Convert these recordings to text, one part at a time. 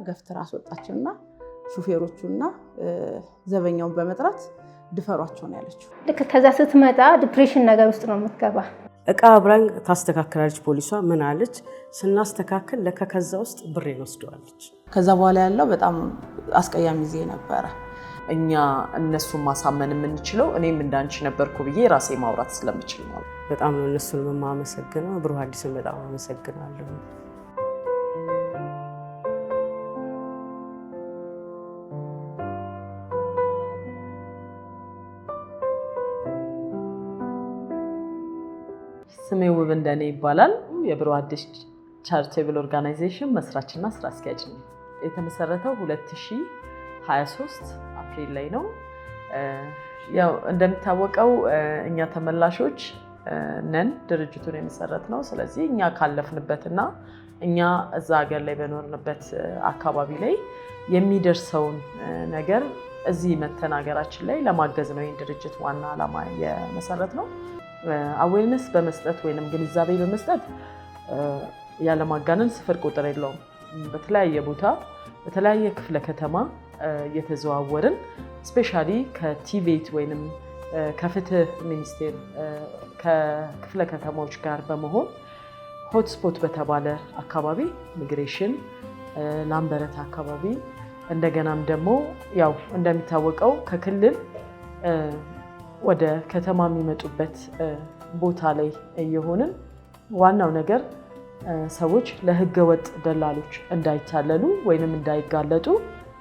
ገፍትራ አስወጣችውና ሹፌሮቹና ዘበኛውን በመጥራት ድፈሯቸው ነው ያለችው። ልክ ከዛ ስትመጣ ዲፕሬሽን ነገር ውስጥ ነው የምትገባ። እቃ አብራኝ ታስተካክላለች ፖሊሷ። ምን አለች? ስናስተካክል ለከከዛ ውስጥ ብሬን ወስደዋለች። ከዛ በኋላ ያለው በጣም አስቀያሚ ጊዜ ነበረ። እኛ እነሱን ማሳመን የምንችለው እኔም እንዳንቺ ነበርኩ ብዬ ራሴ ማውራት ስለምችል ነው። በጣም ነው እነሱን የማመሰግነው። ብሩህ አዲስን በጣም አመሰግናለሁ። ስሜ ውብንደኔ ይባላል። የብሩህ አዲስ ቻሪቴብል ኦርጋናይዜሽን መስራችና ስራ አስኪያጅ ነኝ። የተመሰረተው 2023 አፕሪል ላይ ነው። ያው እንደሚታወቀው እኛ ተመላሾች ነን ድርጅቱን የመሰረት ነው። ስለዚህ እኛ ካለፍንበትና እኛ እዛ ሀገር ላይ በኖርንበት አካባቢ ላይ የሚደርሰውን ነገር እዚህ መተናገራችን ላይ ለማገዝ ነው ይህን ድርጅት ዋና ዓላማ የመሰረት ነው። አዌርነስ በመስጠት ወይንም ግንዛቤ በመስጠት ያለማጋነን ስፍር ቁጥር የለውም። በተለያየ ቦታ በተለያየ ክፍለ ከተማ እየተዘዋወርን ስፔሻሊ ከቲቬት ወይንም ከፍትህ ሚኒስቴር ከክፍለ ከተማዎች ጋር በመሆን ሆትስፖት በተባለ አካባቢ ሚግሬሽን ላምበረት አካባቢ እንደገናም ደግሞ ያው እንደሚታወቀው ከክልል ወደ ከተማ የሚመጡበት ቦታ ላይ እየሆንን ዋናው ነገር ሰዎች ለህገወጥ ደላሎች እንዳይታለሉ ወይንም እንዳይጋለጡ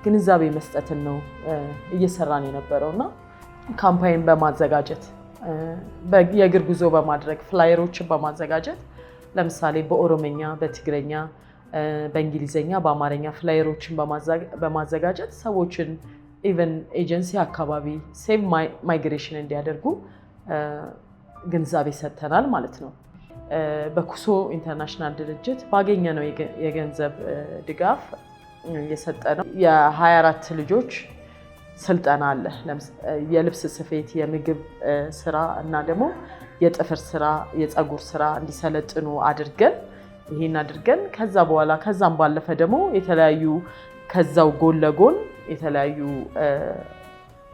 ግንዛቤ መስጠትን ነው እየሰራን የነበረውና ካምፓይን በማዘጋጀት የእግር ጉዞ በማድረግ ፍላየሮችን በማዘጋጀት ለምሳሌ በኦሮምኛ፣ በትግረኛ፣ በእንግሊዘኛ፣ በአማርኛ ፍላየሮችን በማዘጋጀት ሰዎችን ኢቨን ኤጀንሲ አካባቢ ሴቭ ማይግሬሽን እንዲያደርጉ ግንዛቤ ሰጥተናል ማለት ነው። በኩሶ ኢንተርናሽናል ድርጅት ባገኘነው የገንዘብ ድጋፍ የሰጠነው የ24 ልጆች ስልጠና አለ። የልብስ ስፌት፣ የምግብ ስራ እና ደግሞ የጥፍር ስራ፣ የፀጉር ስራ እንዲሰለጥኑ አድርገን ከዛ በኋላ ከዛም ባለፈ ደግሞ የተለያዩ ከዛው ጎን ለጎን የተለያዩ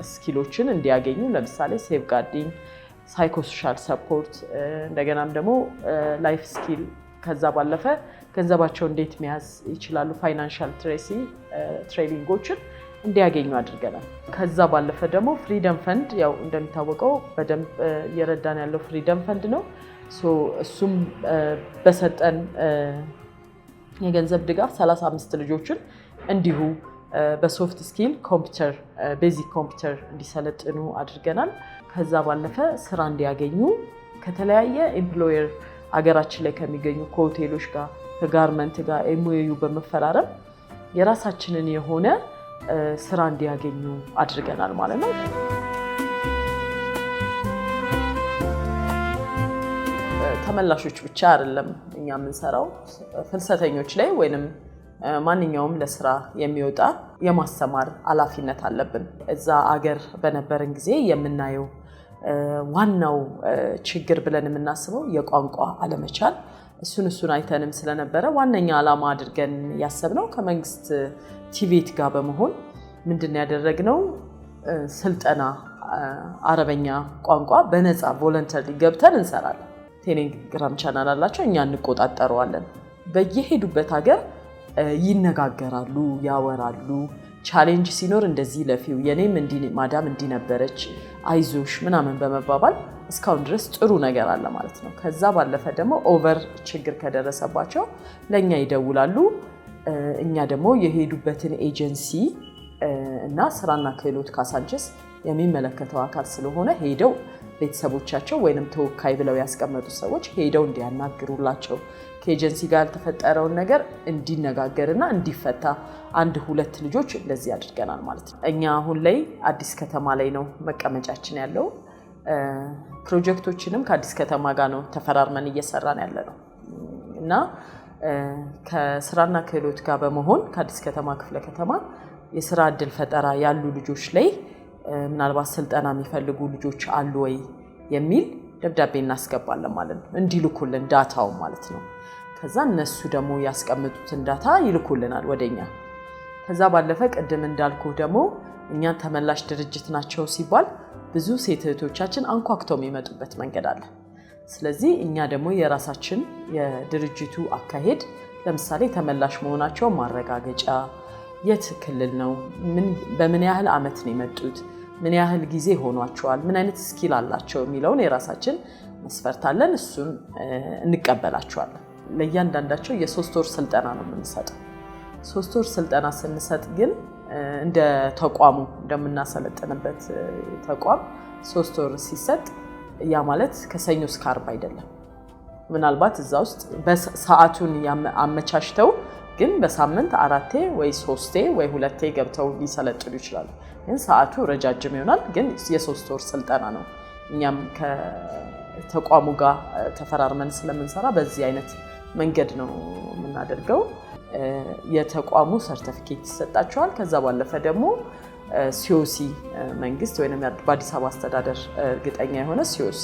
ስኪሎችን እንዲያገኙ ለምሳሌ ሴፍ ጋርዲንግ፣ ሳይኮሶሻል ሰፖርት እንደገናም ደግሞ ላይፍ ስኪል ከዛ ባለፈ ገንዘባቸው እንዴት መያዝ ይችላሉ ፋይናንሻል ትሬኒንጎችን እንዲያገኙ አድርገናል። ከዛ ባለፈ ደግሞ ፍሪደም ፈንድ ያው እንደሚታወቀው በደንብ እየረዳን ያለው ፍሪደም ፈንድ ነው። እሱም በሰጠን የገንዘብ ድጋፍ 35 ልጆችን እንዲሁ በሶፍት ስኪል ኮምፒውተር ቤዚክ ኮምፒውተር እንዲሰለጥኑ አድርገናል። ከዛ ባለፈ ስራ እንዲያገኙ ከተለያየ ኤምፕሎየር አገራችን ላይ ከሚገኙ ከሆቴሎች ጋር ከጋርመንት ጋር ኤምኦዩ በመፈራረም የራሳችንን የሆነ ስራ እንዲያገኙ አድርገናል ማለት ነው። ተመላሾች ብቻ አይደለም እኛ የምንሰራው ፍልሰተኞች ላይ ወይንም ማንኛውም ለስራ የሚወጣ የማስተማር ኃላፊነት አለብን። እዛ አገር በነበረን ጊዜ የምናየው ዋናው ችግር ብለን የምናስበው የቋንቋ አለመቻል እሱን አይተንም ስለነበረ ዋነኛ ዓላማ አድርገን ያሰብነው ከመንግስት ቲቬት ጋር በመሆን ምንድን ያደረግነው ስልጠና አረበኛ ቋንቋ በነፃ ቮለንተሪ ገብተን እንሰራለን። ቴሌግራም ቻናል አላቸው፣ እኛ እንቆጣጠረዋለን። በየሄዱበት ሀገር ይነጋገራሉ፣ ያወራሉ። ቻሌንጅ ሲኖር እንደዚህ ለፊው የኔም ማዳም እንዲነበረች አይዞሽ ምናምን በመባባል እስካሁን ድረስ ጥሩ ነገር አለ ማለት ነው። ከዛ ባለፈ ደግሞ ኦቨር ችግር ከደረሰባቸው ለኛ ይደውላሉ። እኛ ደግሞ የሄዱበትን ኤጀንሲ እና ስራና ክህሎት ካሳንችስ የሚመለከተው አካል ስለሆነ ሄደው ቤተሰቦቻቸው ወይንም ተወካይ ብለው ያስቀመጡ ሰዎች ሄደው እንዲያናግሩላቸው ከኤጀንሲ ጋር ያልተፈጠረውን ነገር እንዲነጋገርና እንዲፈታ 1-2 ልጆች እንደዚህ አድርገናል ማለት ነው። እኛ አሁን ላይ አዲስ ከተማ ላይ ነው መቀመጫችን ያለው። ፕሮጀክቶችንም ከአዲስ ከተማ ጋር ነው ተፈራርመን እየሰራን ያለ ነው እና ከስራና ክህሎት ጋር በመሆን ከአዲስ ከተማ ክፍለ ከተማ የስራ እድል ፈጠራ ያሉ ልጆች ላይ ምናልባት ስልጠና የሚፈልጉ ልጆች አሉ ወይ የሚል ደብዳቤ እናስገባለን ማለት ነው። እንዲልኩልን ዳታው ማለት ነው። ከዛ እነሱ ደግሞ ያስቀምጡትን ዳታ ይልኩልናል ወደኛ። ከዛ ባለፈ ቅድም እንዳልኩ ደግሞ እኛን ተመላሽ ድርጅት ናቸው ሲባል ብዙ ሴት እህቶቻችን አንኳክተው የሚመጡበት መንገድ አለ። ስለዚህ እኛ ደግሞ የራሳችን የድርጅቱ አካሄድ ለምሳሌ ተመላሽ መሆናቸው ማረጋገጫ የት ክልል ነው፣ በምን ያህል አመት ነው የመጡት፣ ምን ያህል ጊዜ ሆኗቸዋል፣ ምን አይነት ስኪል አላቸው የሚለውን የራሳችን መስፈርት አለን። እሱን እንቀበላቸዋለን። ለእያንዳንዳቸው የ3 ወር ስልጠና ነው የምንሰጠው። 3 ወር ስልጠና ስንሰጥ ግን እንደ ተቋሙ እንደምናሰለጥንበት ተቋም 3 ወር ሲሰጥ ያ ማለት ከሰኞ እስከ ዓርብ አይደለም። ምናልባት እዛ ውስጥ በሰዓቱን አመቻችተው ግን በሳምንት 4 ወይ 3 ወይ 2 ገብተው ሊሰለጥኑ ይችላሉ። ግን ሰዓቱ ረጃጅም ይሆናል። ግን የ3 ወር ስልጠና ነው። እኛም ከተቋሙ ጋር ተፈራርመን ስለምንሰራ በዚህ አይነት መንገድ ነው የምናደርገው። የተቋሙ ሰርቲፊኬት ይሰጣቸዋል። ከዛ ባለፈ ደግሞ ሲኦሲ መንግስት ወይንም በአዲስ አበባ አስተዳደር እርግጠኛ የሆነ ሲኦሲ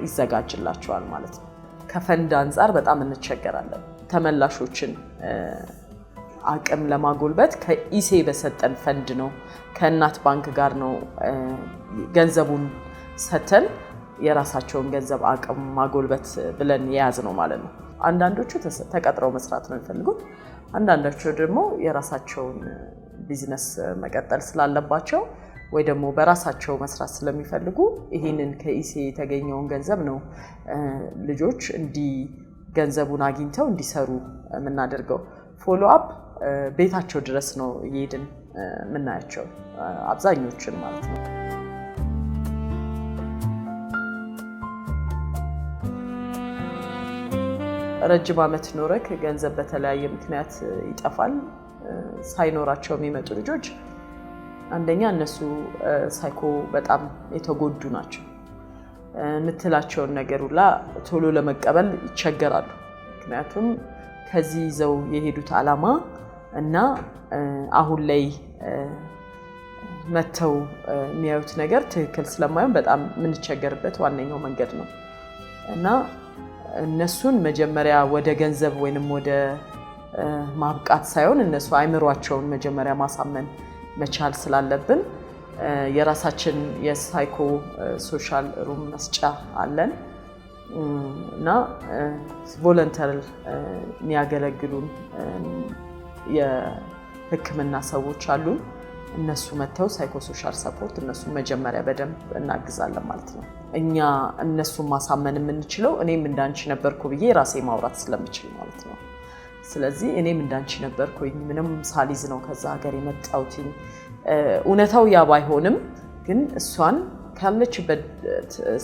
ይዘጋጅላቸዋል ማለት ነው። ከፈንድ አንጻር በጣም እንቸገራለን። ተመላሾችን አቅም ለማጎልበት ከኢሴ በሰጠን ፈንድ ነው፣ ከእናት ባንክ ጋር ነው ገንዘቡን ሰተን የራሳቸውን ገንዘብ አቅም ማጎልበት ብለን የያዝ ነው ማለት ነው። አንዳንዶቹ ተቀጥረው መስራት ነው የሚፈልጉት፣ አንዳንዶቹ ደግሞ የራሳቸውን ቢዝነስ መቀጠል ስላለባቸው ወይ ደግሞ በራሳቸው መስራት ስለሚፈልጉ ይሄንን ከኢሴ የተገኘውን ገንዘብ ነው ልጆች ገንዘቡን አግኝተው እንዲሰሩ የምናደርገው። ፎሎ አፕ ቤታቸው ድረስ ነው እየሄድን የምናያቸው አብዛኞችን ማለት ነው። ረጅም ዓመት ኖረክ ገንዘብ በተለያየ ምክንያት ይጠፋል። ሳይኖራቸው የሚመጡ ልጆች አንደኛ እነሱ ሳይኮ በጣም የተጎዱ ናቸው። ምትላቸውን ነገር ሁላ ቶሎ ለመቀበል ይቸገራሉ። ምክንያቱም ከዚህ ይዘው የሄዱት ዓላማ እና አሁን ላይ መተው የሚያዩት ነገር ትክክል ስለማይሆን በጣም የምንቸገርበት ዋነኛው መንገድ ነው እና እነሱን መጀመሪያ ወደ ገንዘብ ወይንም ወደ ማብቃት ሳይሆን እነሱ አይምሯቸውን መጀመሪያ ማሳመን መቻል ስላለብን የራሳችን የሳይኮ ሶሻል ሩም መስጫ አለን እና ቮለንተሪ የሚያገለግሉን የሕክምና ሰዎች አሉ። እነሱ መተው ሳይኮ ሶሻል ሰፖርት እነሱ መጀመሪያ በደንብ እናግዛለን ማለት ነው። እኛ እነሱን ማሳመን የምንችለው እኔም እንዳንቺ ነበርኩ ብዬ ራሴ ማውራት ስለምችል ማለት ነው። ስለዚህ እኔም እንዳንቺ ነበርኩኝ ምንም ሳሊዝ ነው ከዛ ሀገር የመጣሁት። እውነታው ያ ባይሆንም ግን እሷን ካለችበት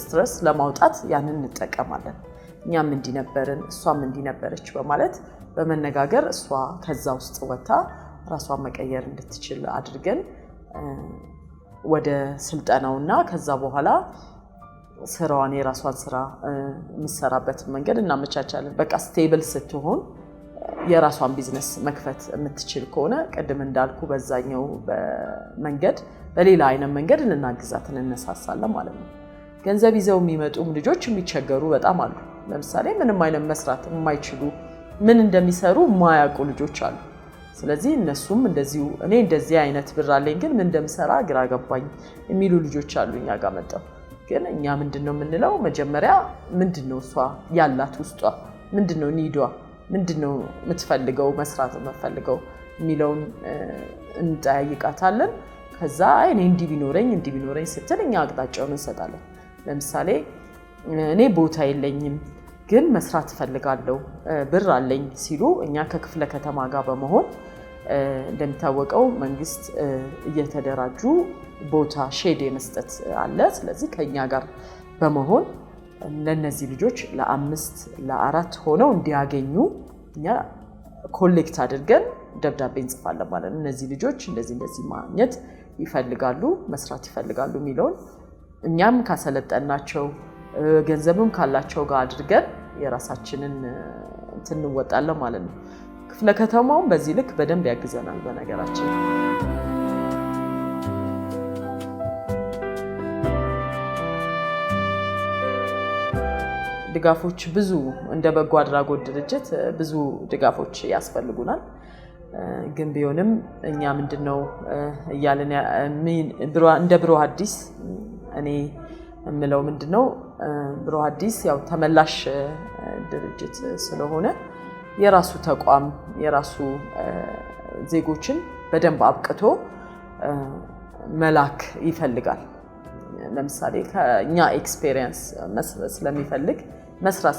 ስትረስ ለማውጣት ያንን እንጠቀማለን። እኛም እንዲነበርን እሷም እንዲነበረች በማለት በመነጋገር እሷ ከዛ ውስጥ ወጣ ራሷን መቀየር እንድትችል አድርገን ወደ ስልጠናውና ከዛ በኋላ ስራዋን የራሷን ስራ የምትሰራበት መንገድ እናመቻቻለን። በቃ ስቴብል ስትሆን የራሷን ቢዝነስ መክፈት የምትችል ከሆነ ቅድም እንዳልኩ በዛኛው መንገድ በሌላ አይነት መንገድ ልናግዛት እንነሳሳለን ማለት ነው። ገንዘብ ይዘው የሚመጡም ልጆች የሚቸገሩ በጣም አሉ። ለምሳሌ ምንም አይነት መስራት የማይችሉ ምን እንደሚሰሩ የማያውቁ ልጆች አሉ። ስለዚህ እነሱም እንደዚሁ እኔ እንደዚህ አይነት ብር አለኝ ግን ምን እንደምሰራ ግራ ገባኝ የሚሉ ልጆች አሉ እኛ ጋር መጣው። ግን እኛ ምንድነው የምንለው መጀመሪያ ምንድነው እሷ ያላት ውስጧ ምንድነው ኒዷ ምንድነው የምትፈልገው መስራት የምትፈልገው የሚለውን እንጠይቃታለን። ከዛ እኔ እንዲህ ቢኖረኝ ስትል እኛ አቅጣጫውን እንሰጣለን። ለምሳሌ እኔ ቦታ የለኝም ግን መስራት ፈልጋለሁ ብር አለኝ ሲሉ እኛ ከክፍለ ከተማ ጋር በመሆን እንደሚታወቀው መንግስት እየተደራጁ ቦታ ሼድ የመስጠት አለ። ስለዚህ ከኛ ጋር በመሆን ለነዚህ ልጆች ለ5 ለ4 ሆነው እንዲያገኙ እኛ ኮሌክት አድርገን ደብዳቤ እንጽፋለን ማለት ነው። እነዚህ ልጆች እንደዚህ ማግኘት ይፈልጋሉ መስራት ይፈልጋሉ የሚለውን እኛም ካሰለጠናቸው ገንዘብም ካላቸው ጋር አድርገን የራሳችንን እንወጣለን ማለት ነው። ክፍለ ከተማውም በዚህ ልክ በደንብ ያግዘናል። በነገራችን ድጋፎች ብዙ እንደ በጎ አድራጎት ድርጅት ብዙ ድጋፎች ያስፈልጉናል። ግን ቢሆንም እኛ ምንድነው እያልን እንደ ብሩህ አዲስ እኔ የምለው ምንድነው ብሩህ አዲስ ያው ተመላሽ ድርጅት ስለሆነ የራሱ ተቋም የራሱ ዜጎችን በደንብ አብቅቶ መላክ ይፈልጋል። ለምሳሌ ከኛ ኤክስፒሪየንስ መስራት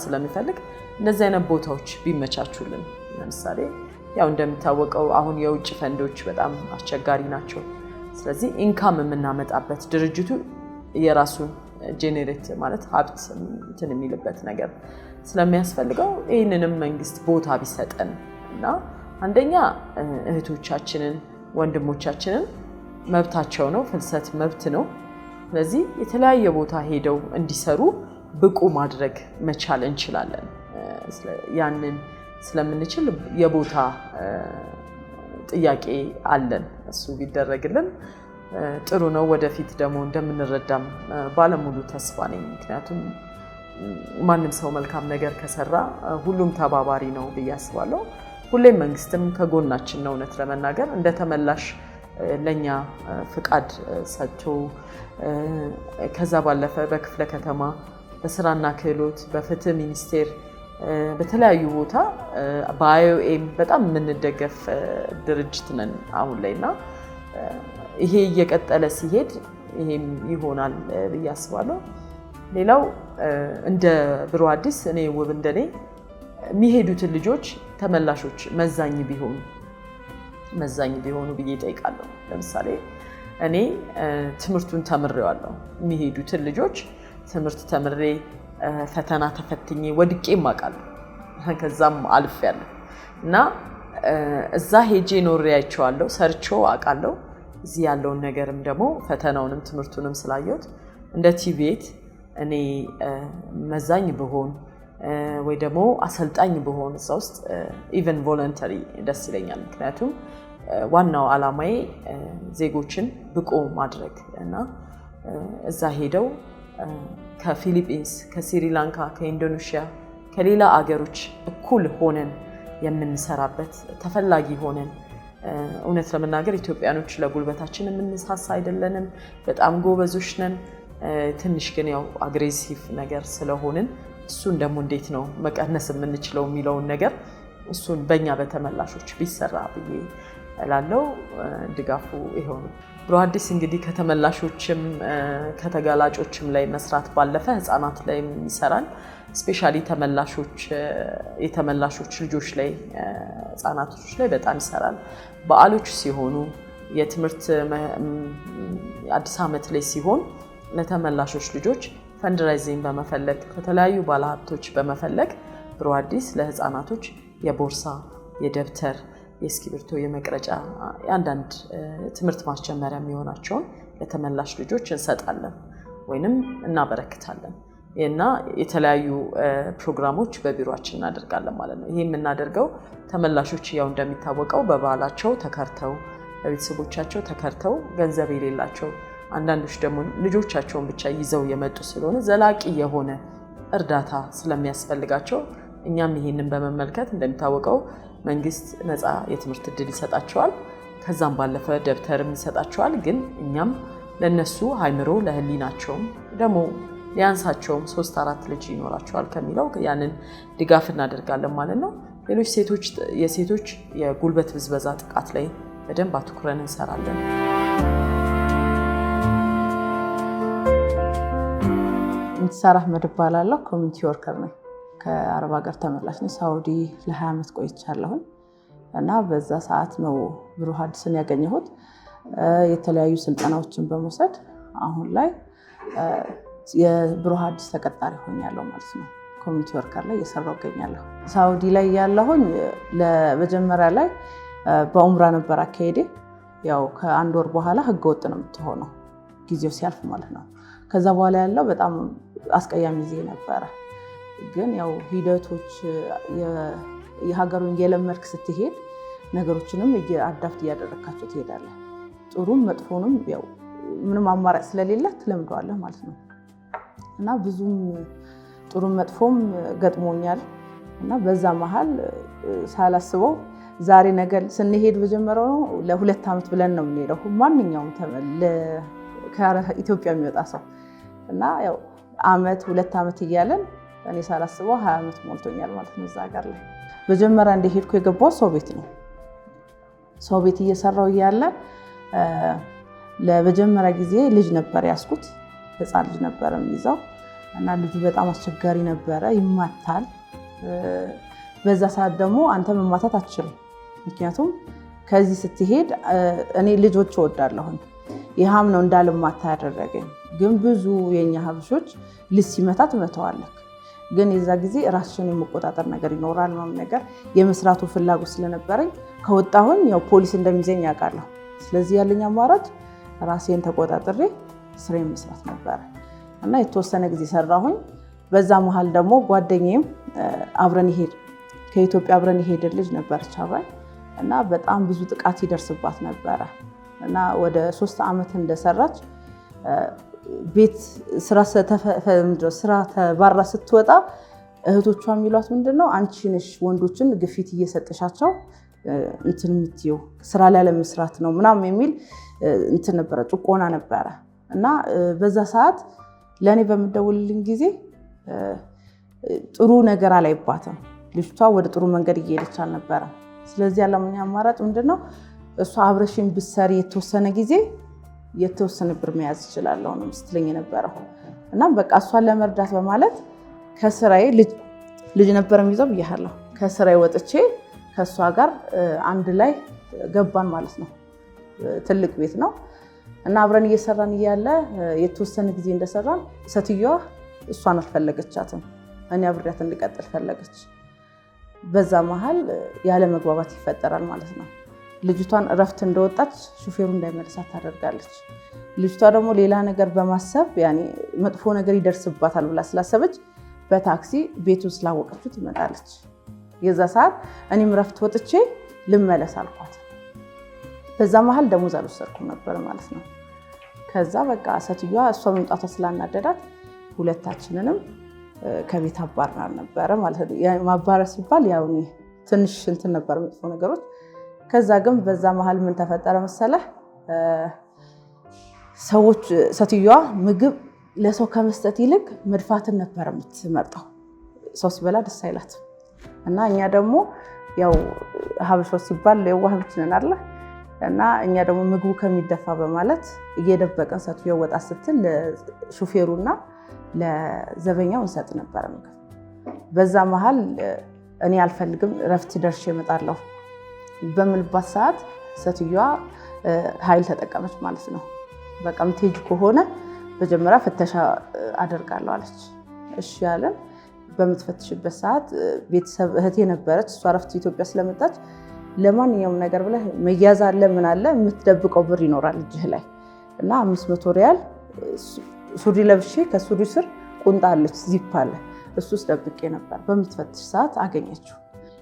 ስለሚፈልግ እንደዚህ አይነት ቦታዎች ቢመቻቹልን። ለምሳሌ ያው እንደሚታወቀው አሁን የውጭ ፈንዶች በጣም አስቸጋሪ ናቸው። ስለዚህ ኢንካም የምናመጣበት ድርጅቱ የራሱን ጄኔሬት ማለት ሀብት እንትን የሚልበት ነገር ስለሚያስፈልገው ይህንንም መንግስት ቦታ ቢሰጠን እና አንደኛ እህቶቻችንን ወንድሞቻችንን መብታቸው ነው፣ ፍልሰት መብት ነው። ስለዚህ የተለያየ ቦታ ሄደው እንዲሰሩ ብቁ ማድረግ መቻል እንችላለን። ያንን ስለምንችል የቦታ ጥያቄ አለን። እሱ ቢደረግልን ጥሩ ነው። ወደፊት ደግሞ እንደምንረዳም ባለሙሉ ተስፋ ነኝ። ምክንያቱም ማንም ሰው መልካም ነገር ከሰራ ሁሉም ተባባሪ ነው ብዬ አስባለሁ። ሁሌም መንግስትም ከጎናችን ነው። እውነት ለመናገር እንደተመላሽ ለኛ ፍቃድ ሰጥቶ ከዛ ባለፈ በክፍለ ከተማ በስራና ክህሎት በፍትህ ሚኒስቴር በተለያዩ ቦታ በአይኦኤም በጣም የምንደገፍ ድርጅት ነን አሁን ላይና ይሄ እየቀጠለ ሲሄድ ይሄም ይሆናል ብዬ አስባለሁ። ሌላው እንደ ብሩህ አዲስ እኔ ውብ እንደኔ የሚሄዱትን ልጆች ተመላሾች መዛኝ ቢሆኑ ብዬ እጠይቃለሁ። ለምሳሌ እኔ ትምህርቱን ተምሬዋለሁ። የሚሄዱትን ልጆች ትምህርት ተምሬ ፈተና ተፈትኜ ወድቄም አውቃለሁ። ከዛም አልፌያለሁ እና እዛ ሄጄ ኖሬያቸዋለሁ፣ ሰርቼው አውቃለሁ። እዚህ ያለውን ነገርም ደግሞ ፈተናውንም ትምህርቱንም ስላየሁት እንደ ቲቤት እኔ መዛኝ ብሆን ወይ ደግሞ አሰልጣኝ ብሆን እዛ ውስጥ ኢቨን ቮለንተሪ ደስ ይለኛል። ምክንያቱም ዋናው ዓላማዬ ዜጎችን ብቁ ማድረግ እና እዛ ሄደው ከፊሊፒንስ፣ ከስሪላንካ፣ ከኢንዶኔሽያ ከሌላ አገሮች እኩል ሆነን የምንሰራበት ተፈላጊ ሆነን እውነት ለመናገር ኢትዮጵያኖች ለጉልበታችን የምንሳሳ አይደለንም። በጣም ጎበዞች ነን። ትንሽ ግን ያው አግሬሲቭ ነገር ስለሆንን እሱን ደግሞ እንዴት ነው መቀነስ የምንችለው የሚለውን ነገር እሱን በእኛ በተመላሾች ቢሰራ ብዬ እላለሁ። ድጋፉ ይሄው ነው። ብሩህ አዲስ እንግዲህ ከተመላሾችም ከተጋላጮችም ላይ መስራት ባለፈ ህፃናት ላይ ይሰራል። ስፔሻሊ የተመላሾች ልጆች ላይ ህፃናቶች ላይ በጣም ይሰራል። በዓሎች ሲሆኑ የትምህርት አዲስ ዓመት ላይ ሲሆን ለተመላሾች ልጆች ፈንድራይዚንግ በመፈለግ ከተለያዩ ባለሀብቶች በመፈለግ ብሩህ አዲስ ለህፃናቶች የቦርሳ፣ የደብተር፣ የእስክሪብቶ፣ የመቅረጫ አንዳንድ ትምህርት ማስጀመሪያ የሚሆናቸውን ለተመላሽ ልጆች እንሰጣለን ወይንም እናበረክታለን እና የተለያዩ ፕሮግራሞች በቢሮአችን እናደርጋለን ማለት ነው። ይሄ የምናደርገው ተመላሾች ያው እንደሚታወቀው በባህላቸው ተከርተው በቤተሰቦቻቸው ተከርተው ገንዘብ የሌላቸው አንዳንዶች ደግሞ ልጆቻቸውን ብቻ ይዘው የመጡ ስለሆነ ዘላቂ የሆነ እርዳታ ስለሚያስፈልጋቸው እኛም ይሄንን በመመልከት እንደሚታወቀው መንግስት ነፃ የትምህርት እድል ይሰጣቸዋል። ከዛም ባለፈ ደብተርም ይሰጣቸዋል። ግን እኛም ለነሱ ሃይምሮ ለህሊናቸውም ደግሞ ሊያንሳቸውም 3-4 ልጅ ይኖራቸዋል ከሚለው ያንን ድጋፍ እናደርጋለን ማለት ነው። ሌሎች የሴቶች የጉልበት ብዝበዛ ጥቃት ላይ በደንብ አትኩረን እንሰራለን። እንትሳር አህመድ እባላለሁ። ኮሚኒቲ ወርከር ነኝ። ከአረብ ሀገር ተመላሽ ነኝ። ሳውዲ ለ20 ዓመት ቆይቻለሁ እና በዛ ሰዓት ነው ብሩህ አዲስን ያገኘሁት። የተለያዩ ስልጠናዎችን በመውሰድ አሁን ላይ የብሩህ አዲስ ተቀጣሪ ሆኛለሁ ማለት ነው። ኮሚኒቲ ወርከር ላይ እየሰራሁ እገኛለሁ። ሳውዲ ላይ ያለሁኝ ለመጀመሪያ ላይ በኡምራ ነበር አካሄዴ። ያው ከአንድ ወር በኋላ ህገወጥ ነው የምትሆነው ጊዜው ሲያልፍ ማለት ነው። ከዛ በኋላ ያለው በጣም አስቀያሚ ጊዜ ነበረ። ግን ያው ሂደቶች የሀገሩን የለመድክ ስትሄድ ነገሮችንም አዳፕት እያደረካቸው ትሄዳለህ። ጥሩም መጥፎንም ያው ምንም አማራጭ ስለሌለ ትለምደዋለህ ማለት ነው እና ብዙም ጥሩም መጥፎም ገጥሞኛል እና በዛ መሃል ሳላስበው ዛሬ ነገር ስንሄድ በጀመረው ነው ለ2 ዓመት ብለን ነው የምንሄደው ማንኛውም ከኢትዮጵያ የሚወጣ ሰው እና ያው ዓመት 2 ዓመት እያለን እኔ ሳላስበው 20 ዓመት ሞልቶኛል ማለት ነው እዛ ሀገር ላይ። በጀመራ እንደሄድኩ የገባው ሰው ቤት ነው። ሰው ቤት እየሰራው እያለ ለመጀመሪያ ጊዜ ልጅ ነበር ያስኩት። ህፃን ልጅ ነበር የሚይዘው እና ልጁ በጣም አስቸጋሪ ነበረ፣ ይማታል። በዛ ሰዓት ደግሞ አንተ መማታት አትችልም። ምክንያቱም ከዚህ ስትሄድ እኔ ልጆች እወዳለሁኝ። ይሃም ነው እንዳልማታ ያደረገኝ። ግን ብዙ የኛ ሀበሾች ልጅ ሲመታ ትመታዋለህ። ግን የዛ ጊዜ ራስሽን የመቆጣጠር ነገር ይኖራል ነው ነገር የመስራቱ ፍላጎት ስለነበረኝ ከወጣሁኝ ያው ፖሊስ እንደሚዘኝ ያውቃለሁ። ስለዚህ ያለኝ አማራጭ ራሴን ተቆጣጥሬ ስራዬን መስራት ነበር እና የተወሰነ ጊዜ ሰራሁኝ። በዛ መሃል ደግሞ ጓደኛዬም አብረን ከኢትዮጵያ አብረን የሄደ ልጅ ነበረች አብራኝ እና በጣም ብዙ ጥቃት ይደርስባት ነበረ እና ወደ 3 ዓመት እንደሰራች ቤት ስራ ተባራ ስትወጣ እህቶቿ የሚሏት ምንድነው አንቺ ነሽ ወንዶችን ግፊት እየሰጠሻቸው እንትን የምትይው ስራ ላይ ለመስራት ነው ምናምን የሚል እንትን ነበረ፣ ጭቆና ነበረ እና በዛ ሰዓት ለኔ በመደወልልኝ ጊዜ ጥሩ ነገር አላይባትም። ልጅቷ ወደ ጥሩ መንገድ እየሄደች አልነበረም። ስለዚህ ያለኝ አማራጭ ምንድነው እሷ አብረሽኝ ብትሰሪ የተወሰነ ጊዜ የተወሰነ ብር መያዝ እችላለሁ ነው ስትለኝ የነበረው እና በቃ እሷን ለመርዳት በማለት ከስራዬ ልጅ ነበር የሚይዘው ብያለሁ። ከስራዬ ወጥቼ ከሷ ጋር አንድ ላይ ገባን ማለት ነው። ትልቅ ቤት ነው እና አብረን እየሰራን እያለ የተወሰነ ጊዜ እንደሰራን ሴትዮዋ እሷን አልፈለገቻትም፣ እኔ አብሬያት እንድቀጥል ፈለገች። በዛ መሃል ያለ መግባባት ይፈጠራል ማለት ነው። ልጅቷን እረፍት እንደወጣች ሹፌሩ እንዳይመልሳት ታደርጋለች። ልጅቷ ደግሞ ሌላ ነገር በማሰብ ያኔ መጥፎ ነገር ይደርስባታል ብላ ስላሰበች በታክሲ ቤቱ ስላወቀችው ትመጣለች። የዛ ሰዓት እኔም እረፍት ወጥቼ ልመለስ አልኳት። በዛ መሃል ደሞዝ አልወሰድኩም ነበር ማለት ነው። ከዛ በቃ ሴትዮዋ እሷ መምጣቷ ስላናደዳት ሁለታችንንም ከቤት አባርናል ነበረ ማለት ነው። ማባረር ሲባል ያው ትንሽ እንትን ነበር መጥፎ ነገሮች። ከዛ ግን በዛ መሃል ምን ተፈጠረ መሰለህ? ሰዎች ሴትዮዋ ምግብ ለሰው ከመስጠት ይልቅ መድፋትን ነበር የምትመርጠው። ሰው ሲበላ ደስ አይላትም እና እኛ ደግሞ ያው ሀበሾች ሲባል የዋህ ብቻ ነን አይደል? እና እኛ ደግሞ ምግቡ ከሚደፋ በማለት እየደበቀን ሴትዮዋ ወጣ ስትል ለሹፌሩና ለዘበኛው እንሰጥ ነበር ምግብ። በዛ መሃል እኔ አልፈልግም እረፍት ደርሼ እመጣለሁ በምልባት ሰዓት ሴትዮዋ ኃይል ተጠቀመች ማለት ነው። በቃ ምትሄጂ ከሆነ መጀመሪያ ፍተሻ አደርጋለሁ አለች። እሺ ያለን በምትፈትሽበት ሰዓት ቤተሰብ እህቴ ነበረች። እሷ እረፍት ኢትዮጵያ ስለመጣች ለማንኛውም ነገር ብለህ መያዝ አለ ምን አለ የምትደብቀው ብር ይኖራል እጅህ ላይ እና 500 ሪያል ሱሪ ለብሼ ከሱሪ ስር ቁንጣ አለች ዚፕ አለ እሱ ውስጥ ደብቄ ነበር። በምትፈትሽ ሰዓት አገኘችው።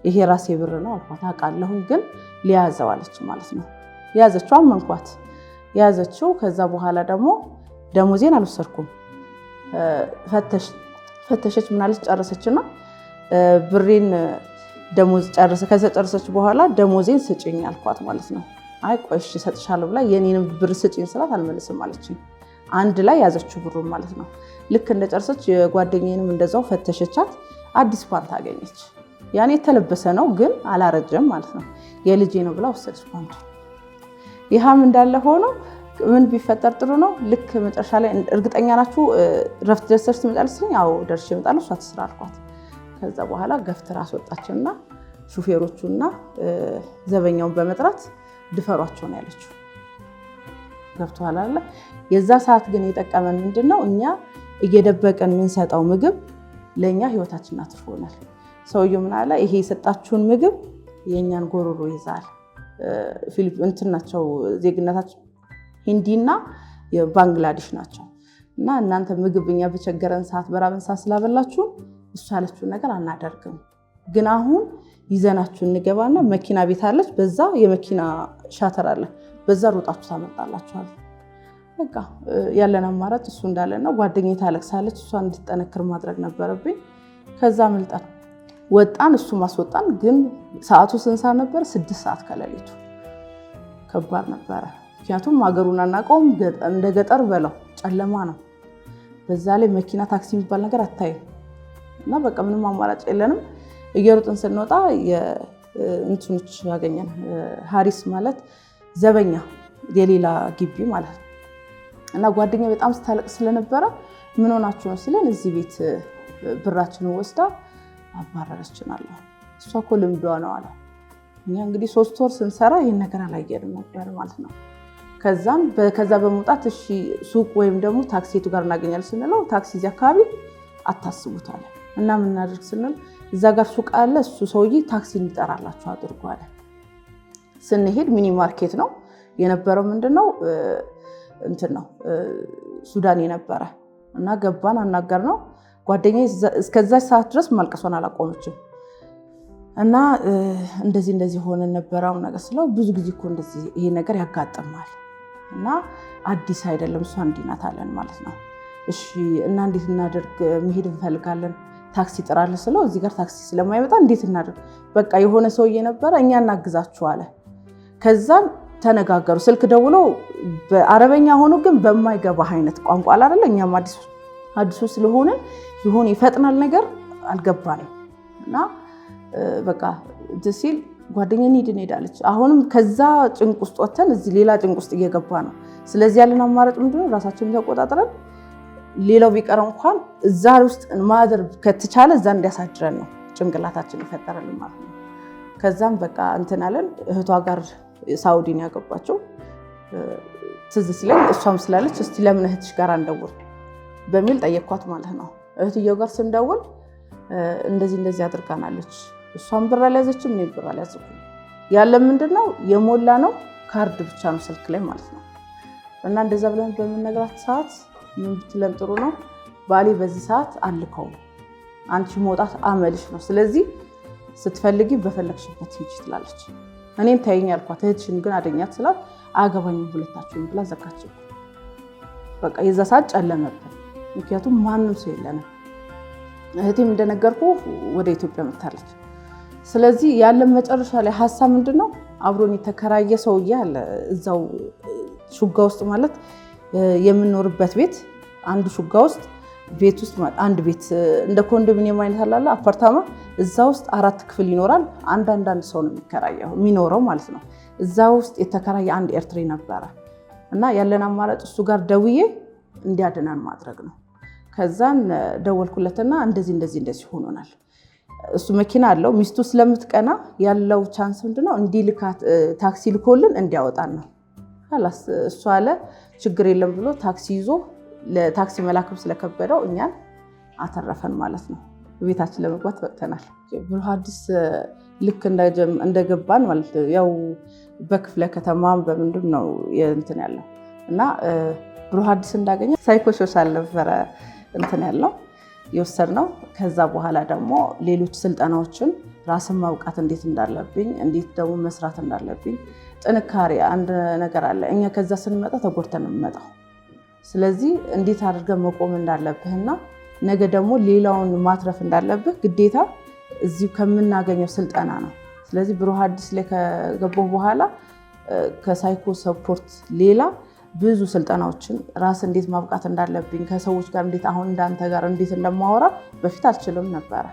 ይሄ ራሴ ብር ነው አልኳት። አውቃለሁ ግን ሊያዘው አለች ማለት ነው። ያዘችው፣ አመንኳት። ያዘችው። ከዛ በኋላ ደግሞ ደሞዜን አልወሰድኩም። ፈተሸች ምናለች ጨረሰችና ብሬን ደሞዝ ከጨረሰች በኋላ ደሞዜን ስጭኝ አልኳት ማለት ነው። አይ ቆይ እሺ እሰጥሻለሁ ብላ የኔንም ብር ስጭኝ ስላት አልመልስም አለችኝ። አንድ ላይ ያዘችው ብሩን ማለት ነው። ልክ እንደጨረሰች የጓደኛዬንም እንደዛው ፈተሸቻት። አዲስ ፓንት አገኘች። ያኔ የተለበሰ ነው ግን አላረጀም ማለት ነው። የልጄ ነው ብላ ወሰደች ፓንቱ። ይሃም እንዳለ ሆኖ ምን ቢፈጠር ጥሩ ነው? ልክ መጨረሻ ላይ እርግጠኛ ናችሁ ረፍት ደርሰሽ ትመጣለች? አዎ ደርሼ እመጣለሁ እሷ ትስራ አልኳት። ከዛ በኋላ ገፍትራ አስወጣችና ሹፌሮቹና ዘበኛውን በመጥራት ድፈሯቸው ነው ያለችው። ገብቶሃል አይደል? የዛ ሰዓት ግን የጠቀመን ምንድነው? እኛ እየደበቀን የምንሰጠው ምግብ ለኛ ህይወታችንን አትርፎናል። ሰውየው ምን አለ? ይሄ የሰጣችሁን ምግብ የኛን ጎሮሮ ይዛል። ፊሊፒን ናቸው ዜግነታቸው ሂንዲና የባንግላዴሽ ናቸው እና እናንተ ምግብ እኛ በቸገረን ሰዓት በራበን ሰዓት ስላበላችሁ እሱ ያለችውን ነገር አናደርግም። ግን አሁን ይዘናችሁ እንገባና መኪና ቤት አለች፣ በዛ የመኪና ሻተር አለ፣ በዛ ሮጣችሁ ታመጣላችኋል። በቃ ያለን አማራጭ እሱ እንዳለ ነው። ጓደኛዬ ታለቅሳለች፣ እሷ እንድትጠነክር ማድረግ ነበረብኝ። ከዛ ወጣን፣ እሱ ማስወጣን። ግን ሰዓቱ ስንት ሰዓት ነበር? 6 ሰዓት ከሌሊቱ። ከባድ ነበረ። ምክንያቱም ሀገሩን አናውቀውም። እንደ ገጠር በለው ጨለማ ነው። በዛ ላይ መኪና ታክሲ የሚባል ነገር አታይም። እና በቃ ምንም አማራጭ የለንም። እየሮጥን ስንወጣ እንትኖች ያገኘን ሀሪስ ማለት ዘበኛ የሌላ ግቢ ማለት ነው። እና ጓደኛ በጣም ስታለቅስ ስለነበረ ምን ሆናችሁ ነው ሲለን እዚህ ቤት ብራችንን ወስዳ አባረረችን አለ። እሷ እኮ ልምዷ ነው አለ። እኛ እንግዲህ 3 ወር ስንሰራ ይህን ነገር አላየንም ነበር ማለት ነው። ከዛ በመውጣት እሺ ሱቅ ወይም ደግሞ ታክሲቱ ጋር እናገኛለን ስንለው ታክሲ እዚህ አካባቢ አታስቡት አለ። እና ምን እናድርግ ስንል እዛ ጋር ሱቅ አለ፣ እሱ ሰውዬ ታክሲ እንዲጠራላችሁ አድርጎ አለ። ስንሄድ ሚኒ ማርኬት ነው የነበረው። ምንድነው እንትን ነው ሱዳን የነበረ እና ገባን፣ አናገር ነው ጓደኛዬ እስከዛ ሰዓት ድረስ ማልቀሷን አላቆመችም። እና እንደዚህ ሆነ ነበረው ነገር ስለው ብዙ ጊዜ እኮ እንደዚህ ይሄ ነገር ያጋጥማል እና አዲስ አይደለም እሷ እንዲህ ናት አለን ማለት ነው። እሺ እና እንዴት እናደርግ? መሄድ እንፈልጋለን፣ ታክሲ ጥራለ ስለው እዚህ ጋር ታክሲ ስለማይመጣ እንዴት እናደርግ? በቃ የሆነ ሰውዬ ነበረ እኛ እናግዛችሁ አለ። ከዛን ተነጋገሩ። ስልክ ደውሎ በአረበኛ ሆኖ ግን በማይገባ አይነት ቋንቋ አይደለ። እኛም አዲሱ ስለሆነ ይሆን ይፈጥናል ነገር አልገባንም። እና በቃ ሲል ጓደኛዬ እንሄዳለች። አሁንም ከዛ ጭንቅ ውስጥ ወተን እዚህ ሌላ ጭንቅ ውስጥ እየገባ ነው። ስለዚህ ያለን አማራጭ ምንድነው? ራሳችንን ተቆጣጥረን ሌላው ቢቀር እንኳን እዛ ውስጥ ማደር ከተቻለ እዛ እንዲያሳድረን ነው ጭንቅላታችን ይፈጠራልን ማለት ነው። ከዛም በቃ እንትን አለን። እህቷ ጋር ሳውዲን ያገባቸው ትዝ ሲለኝ እሷም ስላለች እስቲ ለምን እህትሽ ጋር እንደውል በሚል ጠየኳት ማለት ነው። እህትየው ጋር ስንደውል እንደዚህ አድርጋናለች። እሷም ብር አልያዘችም፣ እኔ ብር አልያዝኩም። ያለ ምንድነው የሞላ ነው ካርድ ብቻ ነው ስልክ ላይ ማለት ነው። እና እንደዛ ብለን በምንነግራት ሰዓት ምን ብትለን ጥሩ ነው? ባሌ በዚህ ሰዓት አልከው አንቺ መውጣት አመልሽ ነው። ስለዚህ ስትፈልጊ በፈለግሽበት ሂጂ ትላለች። እኔም ታይኝ አልኳት። እህትሽን ግን አደኛት ስላት አገባኝም ሁለታችሁም ብላ ዘጋችው። በቃ የዛ ሰዓት ጨለመብን። ምክንያቱም ማንም ሰው የለንም። እህቴም እንደነገርኩ ወደ ኢትዮጵያ መጥታለች። ስለዚህ ያለን መጨረሻ ላይ ሀሳብ ምንድነው? አብሮን የተከራየ ሰውዬ አለ እዛው ሹጋ ውስጥ ማለት የምንኖርበት ቤት አንዱ ሹጋ ውስጥ ቤት ውስጥ አንድ ቤት እንደ ኮንዶሚኒየም አይነት አላለ አፓርታማ፣ እዛ ውስጥ 4 ክፍል ይኖራል። አንድ ሰው ነው የሚኖረው ማለት ነው። እዛ ውስጥ የተከራየ አንድ ኤርትሪ ነበረ እና ያለን አማራጭ እሱ ጋር ደውዬ እንዲያድነን ማድረግ ነው። ከዛን ደወልኩለትና እንደዚህ ሆኖናል። እሱ መኪና አለው። ሚስቱ ስለምትቀና ያለው ቻንስ ምንድነው? እንዲልካት ታክሲ ልኮልን እንዲያወጣን ነው። خلاص እሱ አለ ችግር የለም ብሎ ታክሲ ይዞ ለታክሲ መላከም ስለከበደው እኛን አተረፈን ማለት ነው። ቤታችን ለመግባት በቅተናል። ብሩህ አዲስ ልክ እንደገባን ማለት ያው በክፍለ ከተማም በምንድን ነው እንትን ያለው እና ብሩህ አዲስ እንዳገኘ ሳይኮሶሻል ነበረ እንትን ያለው የወሰድነው። ከዛ በኋላ ደግሞ ሌሎች ስልጠናዎችን ራስን ማውቃት እንዴት እንዳለብኝ፣ እንዴት ደግሞ መስራት እንዳለብኝ ጥንካሬ አንድ ነገር አለ። እኛ ከዛ ስንመጣ ተጎድተን እንመጣው። ስለዚህ እንዴት አድርገን መቆም እንዳለብህና ነገ ደግሞ ሌላውን ማትረፍ እንዳለብህ ግዴታ እዚሁ ከምናገኘው ስልጠና ነው። ስለዚህ ብሩህ አዲስ ላይ ከገባሁ በኋላ ከሳይኮ ሰፖርት ሌላ ብዙ ስልጠናዎችን ራስ እንዴት ማብቃት እንዳለብኝ ከሰዎች ጋር እንዴት አሁን እንዳንተ ጋር እንዴት እንደማወራ በፊት አልችልም ነበረ።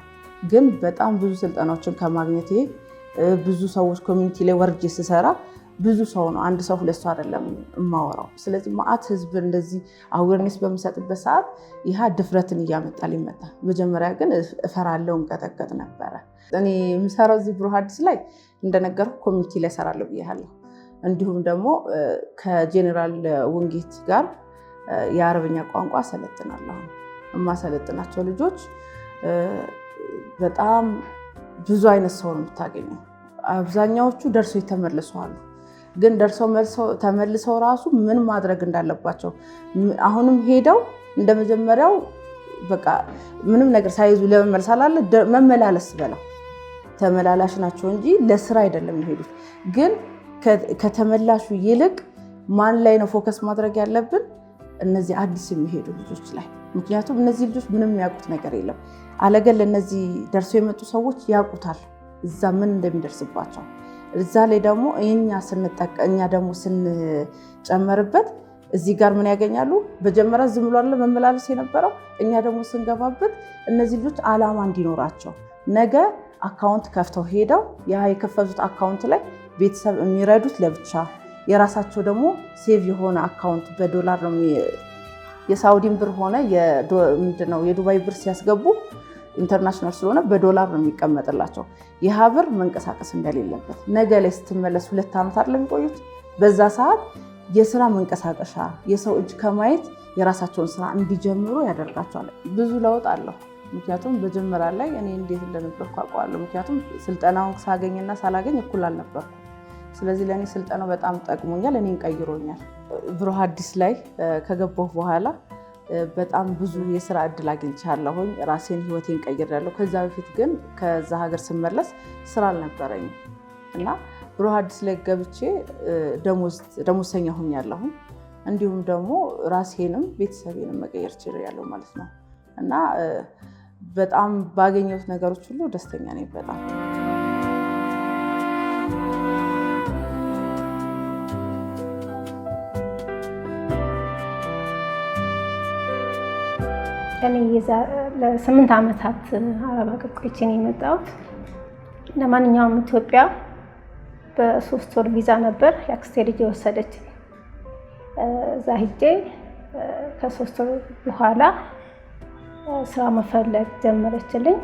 ግን በጣም ብዙ ስልጠናዎችን ከማግኘቴ ብዙ ሰዎች ኮሚኒቲ ላይ ወርጄ ስሰራ ብዙ ሰው ነው፣ አንድ ሰው ሁለት ሰው አይደለም የማወራው። ስለዚህ ማአት ህዝብ እንደዚህ አዌርነስ በምሰጥበት ሰዓት ይህ ድፍረትን እያመጣልኝ መጣ። መጀመሪያ ግን እፈራለሁ፣ እንቀጠቀጥ ነበረ። እኔ የምሰራው እዚህ ብሩህ አዲስ ላይ እንደነገርኩ ኮሚኒቲ ላይ እሰራለሁ ብያለሁ። እንዲሁም ደግሞ ከጄኔራል ውንጌት ጋር የአረብኛ ቋንቋ ሰለጥናለሁ። የማሰለጥናቸው ልጆች በጣም ብዙ አይነት ሰው ነው የምታገኘው። አብዛኛዎቹ ደርሰው የተመለሰዋሉ። ግን ደርሰው ተመልሰው ራሱ ምን ማድረግ እንዳለባቸው አሁንም ሄደው እንደመጀመሪያው በቃ ምንም ነገር ሳይዙ ለመመለስ አላለ መመላለስ በለው ተመላላሽ ናቸው እንጂ ለስራ አይደለም የሚሄዱት። ግን ከተመላሹ ይልቅ ማን ላይ ነው ፎከስ ማድረግ ያለብን? እነዚህ አዲስ የሚሄዱ ልጆች ላይ ምክንያቱም እነዚህ ልጆች ምንም የሚያውቁት ነገር የለም። አለገል ለእነዚህ ደርሶ የመጡ ሰዎች ያውቁታል እዛ ምን እንደሚደርስባቸው። እዛ ላይ ደግሞ እኛ ደግሞ ስንጨመርበት እዚህ ጋር ምን ያገኛሉ? በጀመረ ዝም ብሎ አይደለም መመላለስ የነበረው። እኛ ደግሞ ስንገባበት እነዚህ ልጆች ዓላማ እንዲኖራቸው ነገ አካውንት ከፍተው ሄደው ያ የከፈቱት አካውንት ላይ ቤተሰብ የሚረዱት ለብቻ የራሳቸው ደግሞ ሴቭ የሆነ አካውንት በዶላር ነው የሳውዲን ብር ሆነ ምንድነው የዱባይ ብር ሲያስገቡ ኢንተርናሽናል ስለሆነ በዶላር ነው የሚቀመጥላቸው። ይህ ብር መንቀሳቀስ እንደሌለበት ነገ ላይ ስትመለስ 2 ዓመት አይደለም የሚቆዩት። በዛ ሰዓት የስራ መንቀሳቀሻ የሰው እጅ ከማየት የራሳቸውን ስራ እንዲጀምሩ ያደርጋቸዋል። ብዙ ለውጥ አለው። ምክንያቱም በጀመራ ላይ እኔ እንዴት እንደነበርኩ አውቀዋለሁ። ምክንያቱም ስልጠናውን ሳገኝና ሳላገኝ እኩል አልነበርኩም። ስለዚህ ለእኔ ስልጠናው በጣም ጠቅሞኛል፣ እኔን ቀይሮኛል። ብሩህ አዲስ ላይ ከገባሁ በኋላ በጣም ብዙ የስራ እድል አግኝቻለሁኝ። ራሴን ህይወቴን ቀይሬያለሁ። ከዛ በፊት ግን ከዛ ሀገር ስመለስ ስራ አልነበረኝም እና ብሩህ አዲስ ላይ ገብቼ ደሞዝተኛ ሆኛለሁ። እንዲሁም ደግሞ ራሴንም ቤተሰቤንም መቀየር ችያለሁ ማለት ነው እና በጣም ባገኘሁት ነገሮች ሁሉ ደስተኛ ነኝ በጣም። እኔ ለ8 ዓመታት አረብ ሀገር ቆይቼ ነው የመጣሁት። ለማንኛውም ኢትዮጵያ በ3 ወር ቪዛ ነበር የአክስቴ ልጅ የወሰደች። እዛ ሂጄ ከ3 ወር በኋላ ስራ መፈለግ ጀመረችልኝ።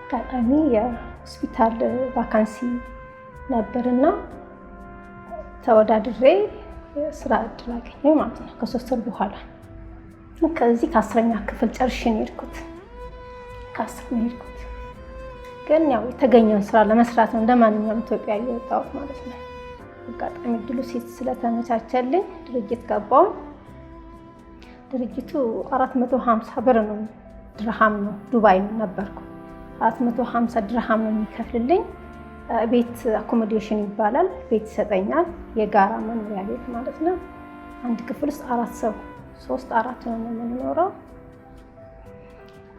አጋጣሚ የሆስፒታል ቫካንሲ ነበርና ተወዳድሬ ስራ እድል አገኘሁ ማለት ነው ከ3 ወር በኋላ። ከዚህ ከ10ኛ ክፍል ጨርሼ ነው የሄድኩት። ከ10 ነው የሄድኩት። ግን ያው የተገኘውን ስራ ለመስራት ነው እንደማንኛውም ኢትዮጵያ እየወጣሁት ማለት ነው። አጋጣሚ እድሉ ስለተመቻቸልኝ ድርጅት ገባሁ። ድርጅቱ 450 ብር ነው፣ ድርሃም ነው። ዱባይ ነበርኩ። 450 ድርሃም ነው የሚከፍልልኝ። ቤት አኮሞዴሽን ይባላል። ቤት ይሰጠኛል፣ የጋራ መኖሪያ ቤት ማለት ነው። አንድ ክፍል ውስጥ 4 ሰው 3-4 ነው የምንኖረው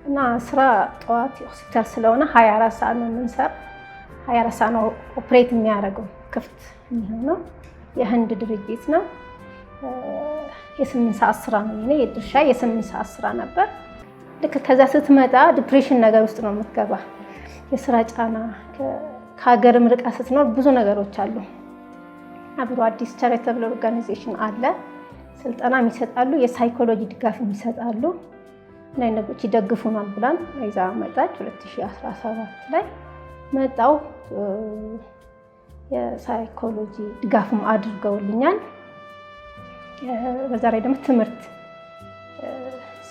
እና ስራ ጠዋት ሆስፒታል ስለሆነ 24 ሰዓት ነው የምንሰራ። 24 ሰዓት ነው ኦፕሬት የሚያደርገው ክፍት የሚሆነው። የህንድ ድርጅት ነው። የ8 ሰዓት ስራ ነው። እኔ የድርሻ የ8 ሰዓት ስራ ነበር። ልክ ከዛ ስትመጣ ዲፕሬሽን ነገር ውስጥ ነው የምትገባ። የስራ ጫና፣ ከሀገርም ርቃ ስትኖር ብዙ ነገሮች አሉ። ብሩህ አዲስ ቻሪታብል ኦርጋናይዜሽን አለ። ስልጠና ይሰጣሉ፣ የሳይኮሎጂ ድጋፍ ይሰጣሉ። እና ነገሮች ይደግፉናል ብለን አይዛ መጣች። 2017 ላይ መጣው። የሳይኮሎጂ ድጋፍም አድርገውልኛል። በዛ ላይ ደግሞ ትምህርት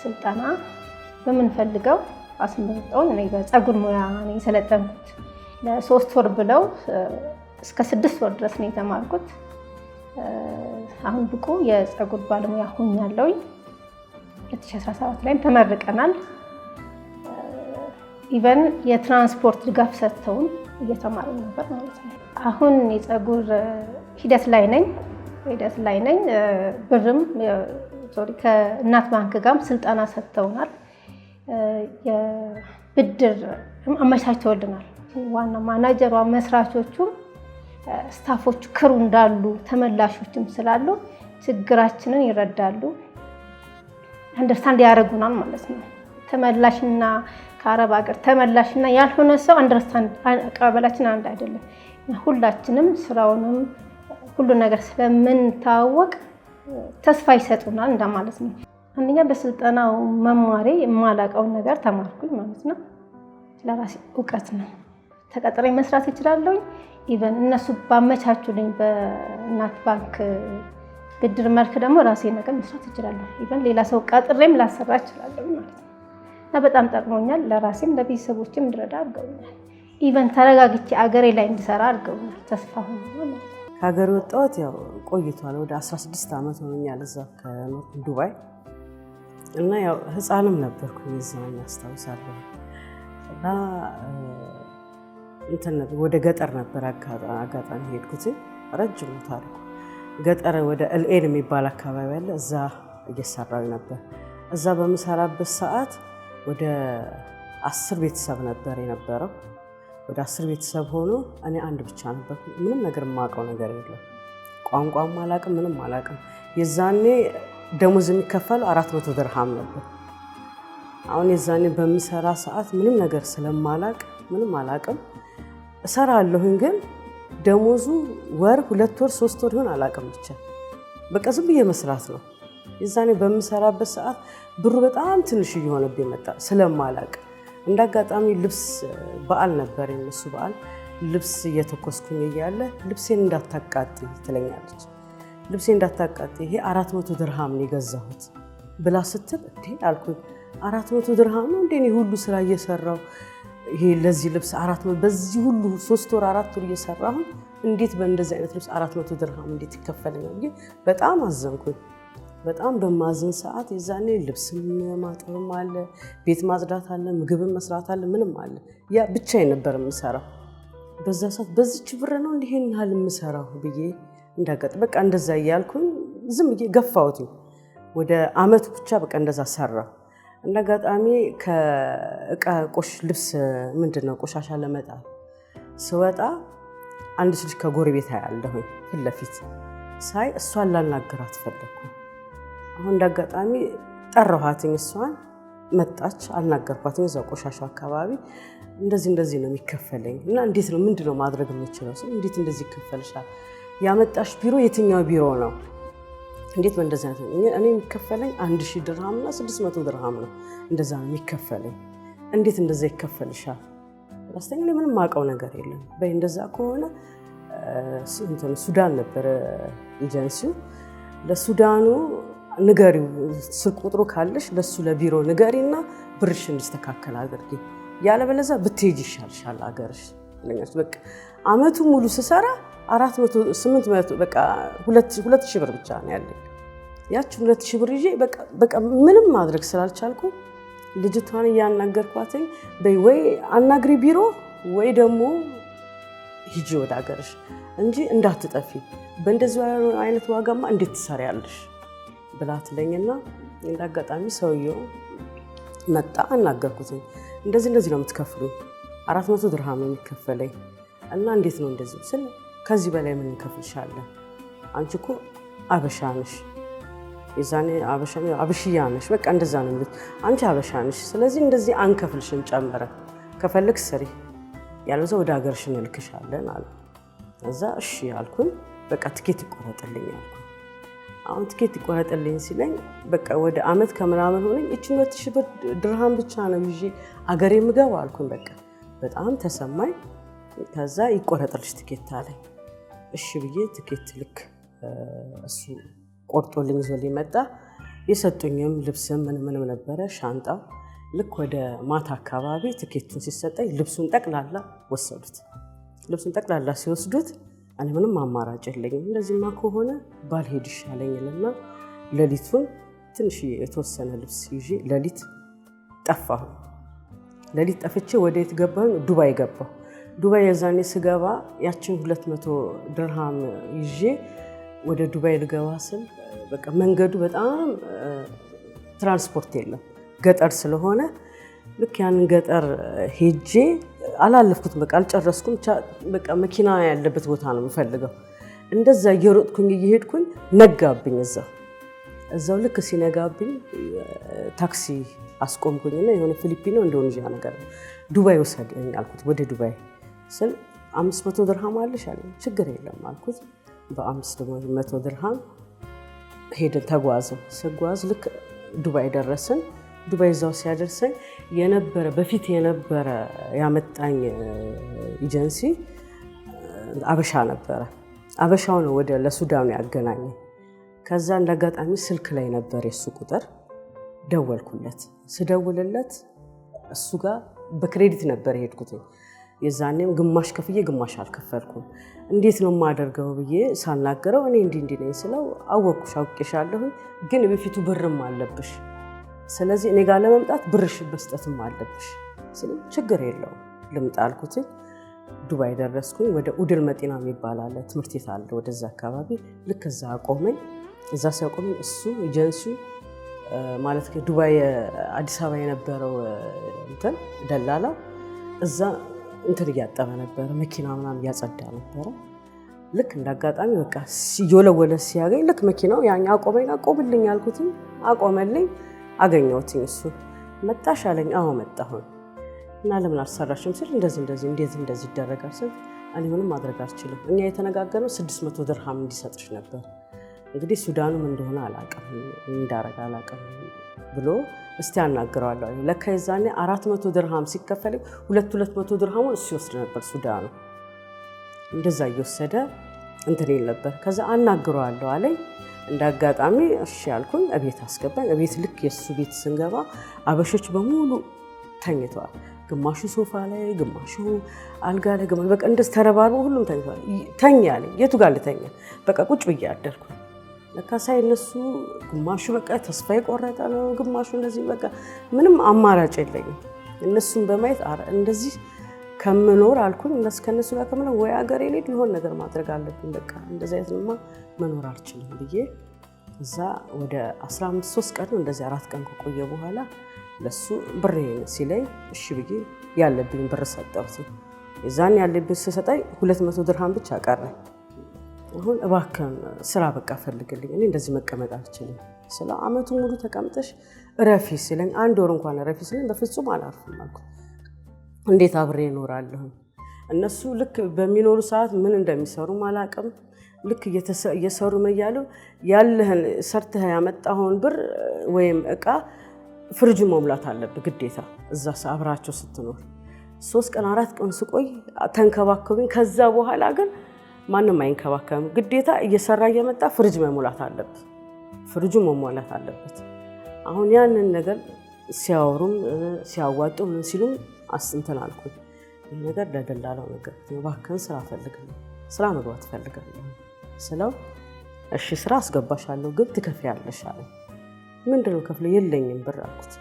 ስልጠና በምንፈልገው አስመርጠውን እኔ በፀጉር ሙያ ነው የሰለጠንኩት። ለ3 ወር ብለው እስከ 6 ወር ድረስ ነው የተማርኩት። አሁን ብቁ የፀጉር ባለሙያ ሆኛለሁ። 2017 ላይ ተመርቀናል። ኢቨን የትራንስፖርት ድጋፍ ሰጥተውን እየተማርን ነበር ማለት ነው። አሁን የፀጉር ሂደት ላይ ነኝ። ብርም ከእናት ባንክ ጋርም ስልጠና ሰጥተውናል። የብድር አመቻችተውልናል። ዋና ማናጀሯ፣ መስራቾቹም ስታፎቹ ክሩ እንዳሉ ተመላሾችም ስላሉ ችግራችንን ይረዳሉ፣ አንደርስታንድ ያደርጉናል ማለት ነው። ተመላሽና ከአረብ ሀገር ተመላሽና ያልሆነ ሰው አንደርስታንድ አቀባበላችን አንድ አይደለም። ሁላችንም ስራውንም ሁሉ ነገር ስለምንታወቅ ተስፋ ይሰጡናል እንደማለት ነው። አንደኛ በስልጠናው መማሬ የማላውቀውን ነገር ተማርኩኝ ማለት ነው። ለራሴ እውቀት ነው። ተቀጥሬ መስራት እችላለሁ። ኢቨን እነሱ ባመቻቹልኝ በእናት ባንክ ብድር መልክ ደግሞ ራሴ ነገር መስራት እችላለሁ። ኢቨን ሌላ ሰው ቀጥሬም ላሰራ እችላለሁ ማለት ነው። እና በጣም ጠቅሞኛል። ለራሴም ለቤተሰቦችም እንድረዳ አድርገውኛል። ኢቨን ተረጋግቼ አገሬ ላይ እንድሰራ አድርገውኛል። ተስፋ ሆኖ ማለት ነው። ከሀገር የወጣሁት ያው ቆይቷል። ወደ 16 ዓመት ሆኖኛል እዛ ከኖርኩ ዱባይ እና ያው ህፃንም ነበርኩ የዛን አስታውሳለሁ። እና ወደ ገጠር ነበር አጋጣሚ ሄድኩት። ረጅም ታሪኩ ገጠር ወደ ኤልኤል የሚባል አካባቢ አለ። እዛ እየሰራሁ ነበር እዛ በምሰራበት ሰዓት ወደ 10 ቤተሰብ ነበር የነበረው። ወደ 10 ቤተሰብ ሆኖ እኔ አንድ ብቻ ነበር። ምንም ነገር የማውቀው ነገር የለም። ቋንቋም አላውቅም፣ ምንም አላውቅም። የዛኔ ደሞዝ የሚከፈለው 400 ድርሃም ነበር። አሁን የዛኔ በምሰራ ሰዓት ምንም ነገር ስለማላውቅ ምንም አላውቅም። እሰራለሁኝ ግን ደሞዙ ወር 2 ወር 3 ወር ይሆን አላውቅም። ብቻ በቃ ዝም ብዬ መስራት ነው። የዛኔ በምሰራበት ሰዓት ብሩ በጣም ትንሽ እየሆነብኝ መጣ ስለማላውቅ። እንዳጋጣሚ ልብስ በዓል ነበር፣ የነሱ በዓል። ልብስ እየተኮስኩኝ እያለ ልብሴን እንዳታቃጥይ ትለኛለች። ልብሴን እንዳታቃጥይ ይሄ 400 ድርሃም ነው የገዛሁት ብላ ስትል እንዴ አልኩኝ። 400 ድርሃም ነው እንዴ? እኔ ሁሉ ስራ እየሰራሁ ይሄ ለዚህ ልብስ 400 በዚህ ሁሉ 3 ወር 4 ወር እየሰራሁ እንዴት በእንደዚህ አይነት ልብስ 400 ድርሃም እንዴት ይከፈለኛል? በጣም አዘንኩኝ። በጣም በማዘን ሰዓት የዛኔ ልብስም ማጠብም አለ፣ ቤት ማጽዳት አለ፣ ምግብም መስራት አለ፣ ምንም አለ። ያ ብቻዬን ነበር የምሰራው። በዛ ሰዓት በዚች ብር ነው እንዲህ ይሄን ያህል የምሰራው ብዬ እንዳጋጥ በቃ እንደዛ እያልኩኝ ዝም ብዬ ገፋሁት። ወደ አመት ብቻ በቃ እንደዛ ሰራሁ። እንዳጋጣሚ ከእቃ ልብስ ምንድነው ቆሻሻ ለመጣል ስወጣ አንድ ልጅ ከጎረቤት ያለሁኝ ፊት ለፊት ሳይ እሷን ላናገራት ፈለኩኝ። አሁን እንዳጋጣሚ ጠራኋትኝ። እሷን መጣች፣ አልናገርኳትኝ። እዛው ቆሻሻው አካባቢ እንደዚህ ነው የሚከፈለኝ እና እንዴት ነው ምንድነው ማድረግ የምችለው? እንዴት እንደዚህ ይከፈልሻል? ያመጣሽ ቢሮ የትኛው ቢሮ ነው? እንዴት በእንደዚህ አይነት እኔ የሚከፈለኝ 1000 ድርሃም እና 600 ድርሃም ነው። እንደዛ ነው የሚከፈለኝ። እንዴት እንደዛ ይከፈልሻል? ራስተኛ ምንም ማውቀው ነገር የለም። በይ እንደዛ ከሆነ ሱዳን ነበረ ኤጀንሲው። ለሱዳኑ ንገሪው፣ ስልክ ቁጥሩ ካለሽ ለሱ ለቢሮ ንገሪና ብርሽ እንዲስተካከል አድርጊ፣ ያለበለዚያ ብትሄጂ ይሻልሻል አገርሽ ለኛስ። በቃ አመቱ ሙሉ ስሰራ 800 በቃ 2000 ብር ብቻ ነው ያለኝ። ያቺ 2000 ብር ይዤ በቃ ምንም ማድረግ ስላልቻልኩ ልጅቷን እያናገርኳትኝ በይ ወይ አናግሪ ቢሮ ወይ ደግሞ ሂጂ ወደ አገርሽ እንጂ እንዳትጠፊ፣ በእንደዚህ አይነት ዋጋማ እንዴት ትሰሪያለሽ ብላ ትለኝና እንዳጋጣሚ ሰውየው መጣ። አናገርኩትኝ። እንደዚህ ነው የምትከፍሉ፣ 400 ድርሃም ነው የሚከፈለኝ እና እንዴት ነው እንደዚህ ስል ከዚህ በላይ ምን እንከፍልሻለን? አንቺ እኮ አበሻ ነሽ፣ የዛኔ አበሽያ ነሽ፣ በቃ እንደዛ ነው የሚሉት። አንቺ አበሻ ነሽ፣ ስለዚህ እንደዚህ አንከፍልሽም፣ ጨመረ ከፈልክ ስሪ፣ ያለበለዚያ ወደ ሀገርሽ እንልክሻለን አለ። እዛ እሺ አልኩኝ። በቃ ትኬት ይቆረጥልኝ አልኩኝ። አሁን ትኬት ይቆረጥልኝ ሲለኝ በቃ ወደ አመት ከምናምን ሆነኝ። እቺ 2000 ድርሃም ብቻ ነው ይዤ አገሬ የምገባው አልኩኝ። በቃ በጣም ተሰማኝ። ከዛ ይቆረጥልሽ ትኬት አለኝ። እሺ ብዬ ትኬት ልክ እሱ ቆርጦልኝ ይዞልኝ መጣ። የሰጡኝም ልብስም ምንም ነበረ ሻንጣ። ልክ ወደ ማታ አካባቢ ትኬቱን ሲሰጠኝ ልብሱን ጠቅላላ ወሰዱት። ልብሱን ጠቅላላ ሲወስዱት እኔ ምንም አማራጭ የለኝም። እንደዚህማ ከሆነ ባልሄድ ይሻለኛልና ሌሊቱን ትንሽ የተወሰነ ልብስ ይዤ ሌሊት ጠፋሁ። ሌሊት ጠፍቼ ወደ የት ገባሁ? ዱባይ ገባሁ። ዱባይ የዛኔ ስገባ ያችን 200 ድርሃም ይዤ ወደ ዱባይ ልገባ ስል በቃ መንገዱ በጣም ትራንስፖርት የለም፣ ገጠር ስለሆነ ልክ ያንን ገጠር ሄጄ አላለፍኩትም። በቃ አልጨረስኩም። በቃ መኪና ያለበት ቦታ ነው የምፈልገው። እንደዛ እየሮጥኩኝ እየሄድኩኝ ነጋብኝ። እዛው ልክ ሲነጋብኝ ታክሲ አስቆምኩኝና የሆነ ፊሊፒኖ ኢንዶኔዥያ ነገር ዱባይ ወሰደኝ አልኩት። ወደ ዱባይ ስል 500 ድርሃም አለሽ አለኝ። ችግር የለም አልኩት። በ500 ድርሃም ሄደን ተጓዝን። ስጓዝ ልክ ዱባይ ደረስን። ዱባይ እዛው ሲያደርሰኝ በፊት የነበረ ያመጣኝ ኤጀንሲ አበሻ ነበረ። አበሻው ነው ወደ ለሱዳኑ ያገናኘ። ከዛ እንዳጋጣሚ ስልክ ላይ ነበር የሱ ቁጥር። ደወልኩለት። ስደውልለት እሱ ጋር በክሬዲት ነበር የሄድኩት። የዛኔም ግማሽ ከፍዬ ግማሽ አልከፈልኩም። እንዴት ነው የማደርገው ብዬ ሳናገረው እኔ እንዲህ ነኝ ስለው አወቅኩሽ፣ አውቄሻለሁ፣ ግን በፊቱ ብርም አለብሽ፣ ስለዚህ እኔ ጋር ለመምጣት ብርሽ መስጠትም አለብሽ። ስለዚህ ችግር የለውም ልምጣ አልኩት። ዱባይ ደረስኩኝ። ወደ ኡድል መዲና የሚባል አለ ትምህርት ቤት አለ ወደዛ አካባቢ። ልክ እዛ አቆመኝ። እዛ ሲያቆመኝ እሱ ኤጀንሲው ማለት ዱባይ አዲስ አበባ የነበረው እንትን ደላላ እዛ እንትን እያጠበ ነበር፣ መኪና ምናምን እያጸዳ ነበረ። ልክ እንዳጋጣሚ በቃ ሲወለወለ ሲያገኝ ልክ መኪናው ያኛ አቆመልኝ አልኩትኝ፣ አቆመልኝ። አገኘሁትኝ። እሱ መጣሽ አለኝ። አዎ መጣሁ። እና ለምን አልሰራሽም ስል እንደዚህ እንደዚህ ይደረጋል ስል እኔ ምንም ማድረግ አልችልም፣ እኛ የተነጋገርነው 600 ድርሃም እንዲሰጥሽ ነበር፣ እንግዲህ ሱዳኑም እንደሆነ አላውቅም እንዳረጋ አላውቅም ብሎ እስቲ አናግረዋለሁ። ለካ የዛኔ 400 ድርሃም ሲከፈል 200 ድርሃሙን እሱ ይወስድ ነበር ሱዳኑ። እንደዛ እየወሰደ እንትን ይል ነበር። ከዛ አናግረዋለሁ አለኝ። እንዳጋጣሚ እሺ ያልኩኝ እቤት አስገባኝ። እቤት ልክ የሱ ቤት ስንገባ አበሾች በሙሉ ተኝተዋል። ግማሹ ሶፋ ላይ፣ ግማሹ አልጋ ላይ፣ ግማሹ በቃ እንደዚህ ተረባርበው ሁሉም ተኝተዋል። ተኛ አለኝ። የቱ ጋር ልተኛ? በቃ ቁጭ ብዬ አደርኩ። ለካ ሳይ እነሱ ግማሹ በቃ ተስፋ የቆረጠ ነው፣ ግማሹ እንደዚህ በቃ ምንም አማራጭ የለኝም። እነሱን በማየት እንደዚህ ከምኖር አልኩኝ ከነሱ ጋር ከምኖር ወይ አገሬ ልሄድ የሆነ ነገር ማድረግ አለብኝ፣ በቃ እንደዚህ አይነትማ መኖር አልችልም ብዬ እዛ ወደ 13 ቀን ነው እንደዚህ 4 ቀን ከቆየ በኋላ ለሱ ብር ሲለኝ እሺ ብዬ ያለብኝ ብር ሰጠሁት። የዛን ያለብኝ ስሰጠኝ 200 ድርሃም ብቻ ቀረ። አሁን እባክህን ስራ በቃ ፈልግልኝ፣ እኔ እንደዚህ መቀመጥ አልችልም። ስለ አመቱ ሙሉ ተቀምጠሽ እረፊ ሲለኝ 1 ወር እንኳን እረፊ ሲለኝ በፍጹም አላርፍም አልኩት። እንዴት አብሬ እኖራለሁ? እነሱ ልክ በሚኖሩ ሰዓት ምን እንደሚሰሩ አላውቅም። ልክ እየሰሩ ምን እያሉ ያለህን ሰርተህ ያመጣኸውን ብር ወይም እቃ ፍሪጅ መሙላት አለብህ ግዴታ። እዛ አብራቸው ስትኖር 3 ቀን 4 ቀን ስቆይ ተንከባከቡኝ። ከዛ በኋላ ግን ማንም አይንከባከብም። ግዴታ እየሰራ እየመጣ ፍሪጅ መሙላት አለብህ፣ ፍሪጁ መሟላት አለበት። አሁን ያንን ነገር ሲያወሩም ሲያዋጡ ምን ሲሉም አስንተን አልኩኝ። ይህ ነገር ለደላላው ነገር እባክህን ስራ ፈልግልኝ፣ ስራ መግባት ፈልጋለሁ ስለው እሺ ስራ አስገባሻለሁ ግን ትከፍያለሽ አለኝ። ምንድነው ከፍለ? የለኝም ብር አልኩት።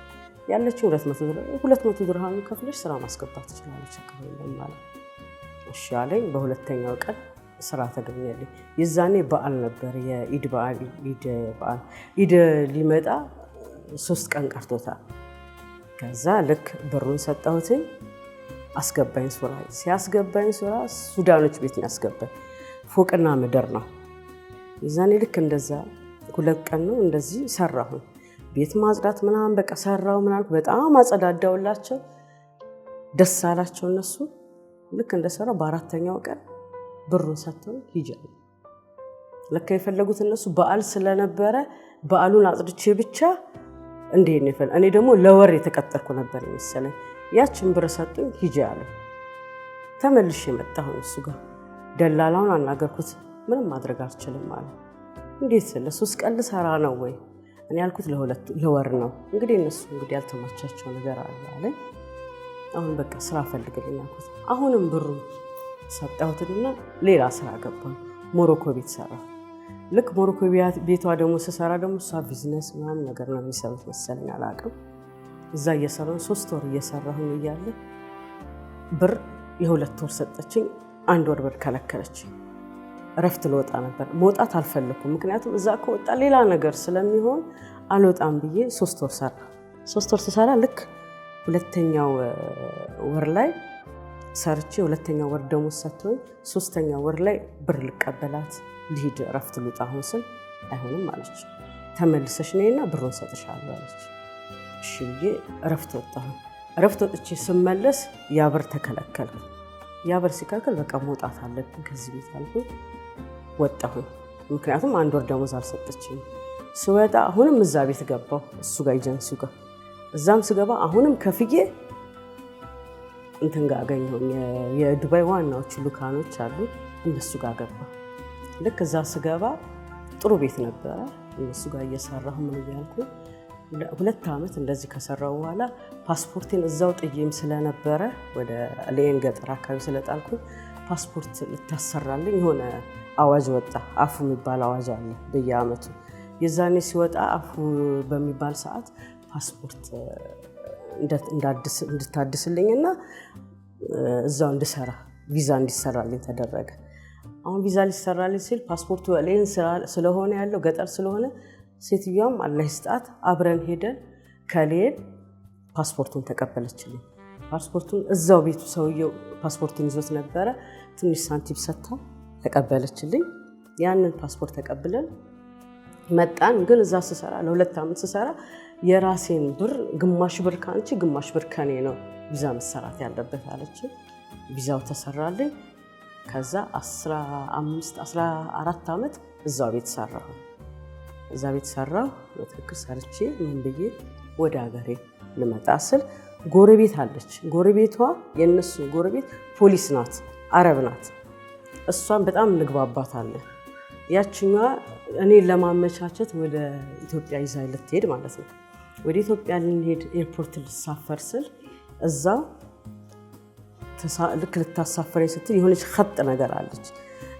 ያለችው 200 ድርሃም ከፍለሽ ስራ ማስገባት ትችላለሽ፣ ችግር የለም ማለት። እሺ አለኝ። በሁለተኛው ቀን ስራ ተገኘልኝ። የዛኔ በዓል ነበር፣ የኢድ በዓል። ኢድ ሊመጣ 3 ቀን ቀርቶታል። ከዛ ልክ ብሩን ሰጠሁትኝ፣ አስገባኝ ሱራ። ሲያስገባኝ ሱራ ሱዳኖች ቤት ነው ያስገባኝ። ፎቅና ምድር ነው። የዛኔ ልክ እንደዛ 2 ቀን ነው እንደዚህ ሰራሁኝ። ቤት ማጽዳት ምናምን በቃ ሰራው ምናምን በጣም አጸዳዳውላቸው። ደስ አላቸው እነሱ። ልክ እንደሰራው በ4ኛው ቀን ብሩን ሰጥተው ሂጃሉ። ለካ የፈለጉት እነሱ በዓል ስለነበረ በዓሉን አጽድቼ ብቻ እንዴት ነው ይፈል። እኔ ደግሞ ለወር የተቀጠርኩ ነበር መሰለኝ። ያችን ብር ሰጡኝ፣ ሂጂ አለ። ተመልሼ መጣሁ እሱ ጋር። ደላላውን አናገርኩት። ምንም ማድረግ አልችልም አለ። እንዴት ለ3 ቀን ልሰራ ነው ወይ? እኔ ያልኩት ለወር ነው። እንግዲህ እነሱ እንግዲህ ያልተማቻቸው ነገር አለ አለ። አሁን በቃ ስራ ፈልግልኝ አልኩት። አሁንም ብሩ ሰጣሁትና ሌላ ስራ ገባሁ። ሞሮኮ ቤት ሰራ። ልክ ሞሮኮ ቤቷ ደግሞ ስሰራ ደግሞ እሷ ቢዝነስ ምናምን ነገር ነው የሚሰሩት መሰለኝ አላውቅም። እዛ እየሰራሁ 3 ወር እየሰራሁኝ እያለ ብር የ2 ወር ሰጠችኝ። 1 ወር ብር ከለከለችኝ። እረፍት ልወጣ ነበር። መውጣት አልፈለኩም፣ ምክንያቱም እዛ ከወጣ ሌላ ነገር ስለሚሆን አልወጣም ብዬ 3 ወር ሰራ። 3 ወር ስሰራ ልክ 2ኛው ወር ላይ ሰርቼ 2ኛው ወር ደግሞ ሰጥቶኝ 3ኛው ወር ላይ ብር ልቀበላት ልሂድ እረፍት ልውጣ አሁን ስል አይሆንም አለች። ተመልሰሽ ነይና ብሩን ሰጥሻለሁ አለች። እሺ ብዬ እረፍት ወጣሁ። እረፍት ወጥቼ ስመለስ ያ ብር ተከለከለ። ያ ብር ሲከለከል በቃ መውጣት አለብኝ ከዚህ ቤት አልኩኝ። ወጣሁ። ምክንያቱም 1 ወር ደሞዝ አልሰጠችኝ። ስወጣ አሁንም እዛ ቤት ገባሁ፣ እሱ ጋር ኤጀንሲው ጋር። እዛም ስገባ አሁንም ከፍዬ እንትን ጋር አገኘሁኝ። የዱባይ ዋናዎቹ ሉካኖች አሉ፣ እነሱ ጋር ገባሁ። ልክ እዛ ስገባ ጥሩ ቤት ነበረ። እነሱ ጋር እየሰራሁ ምን እያልኩ 2 ዓመት እንደዚህ ከሰራሁ በኋላ ፓስፖርቴን እዛው ጥዬም ስለነበረ ወደ ሌን ገጠር አካባቢ ስለጣልኩ ፓስፖርት ልታሰራልኝ የሆነ አዋጅ ወጣ። አፉ የሚባል አዋጅ አለ በየዓመቱ። የዛኔ ሲወጣ አፉ በሚባል ሰዓት ፓስፖርት እንድታድስልኝና እዛው እንድሰራ ቪዛ እንዲሰራልኝ ተደረገ። አሁን ቪዛ ሊሰራልኝ ሲል ፓስፖርቱ ሌን ስለሆነ ያለው ገጠር ስለሆነ ሴትዮዋም አላህ ይስጣት አብረን ሄደን ከሌን ፓስፖርቱን ተቀበለችልኝ። ፓስፖርቱን እዛው ቤቱ ሰውየው ፓስፖርቱን ይዞት ነበረ። ትንሽ ሳንቲም ሰጥታ ተቀበለችልኝ። ያንን ፓስፖርት ተቀብለን መጣን። ግን እዛ ስሰራ ለ2 ዓመት ስሰራ የራሴን ብር ግማሽ ብር ካንቺ ግማሽ ብር ከኔ ነው ቪዛ መሰራት ያለበት አለች። ቪዛው ተሰራልኝ። ከዛ 14 ዓመት እዛው ቤት ሰራሁ። እዛ ቤት ሰራሁ። በትክክል ሰርቼ ምን ብዬ ወደ ሀገሬ ልመጣ ስል ጎረቤት አለች። ጎረቤቷ የነሱ ጎረቤት ፖሊስ ናት፣ አረብ ናት። እሷን በጣም እንግባባታለን። ያችኛዋ እኔን ለማመቻቸት ወደ ኢትዮጵያ ይዛ ልትሄድ ማለት ነው። ወደ ኢትዮጵያ ልንሄድ ኤርፖርት ልሳፈር ስል እዛ ልክ ልታሳፈረኝ ስትል የሆነች ኸጥ ነገር አለች።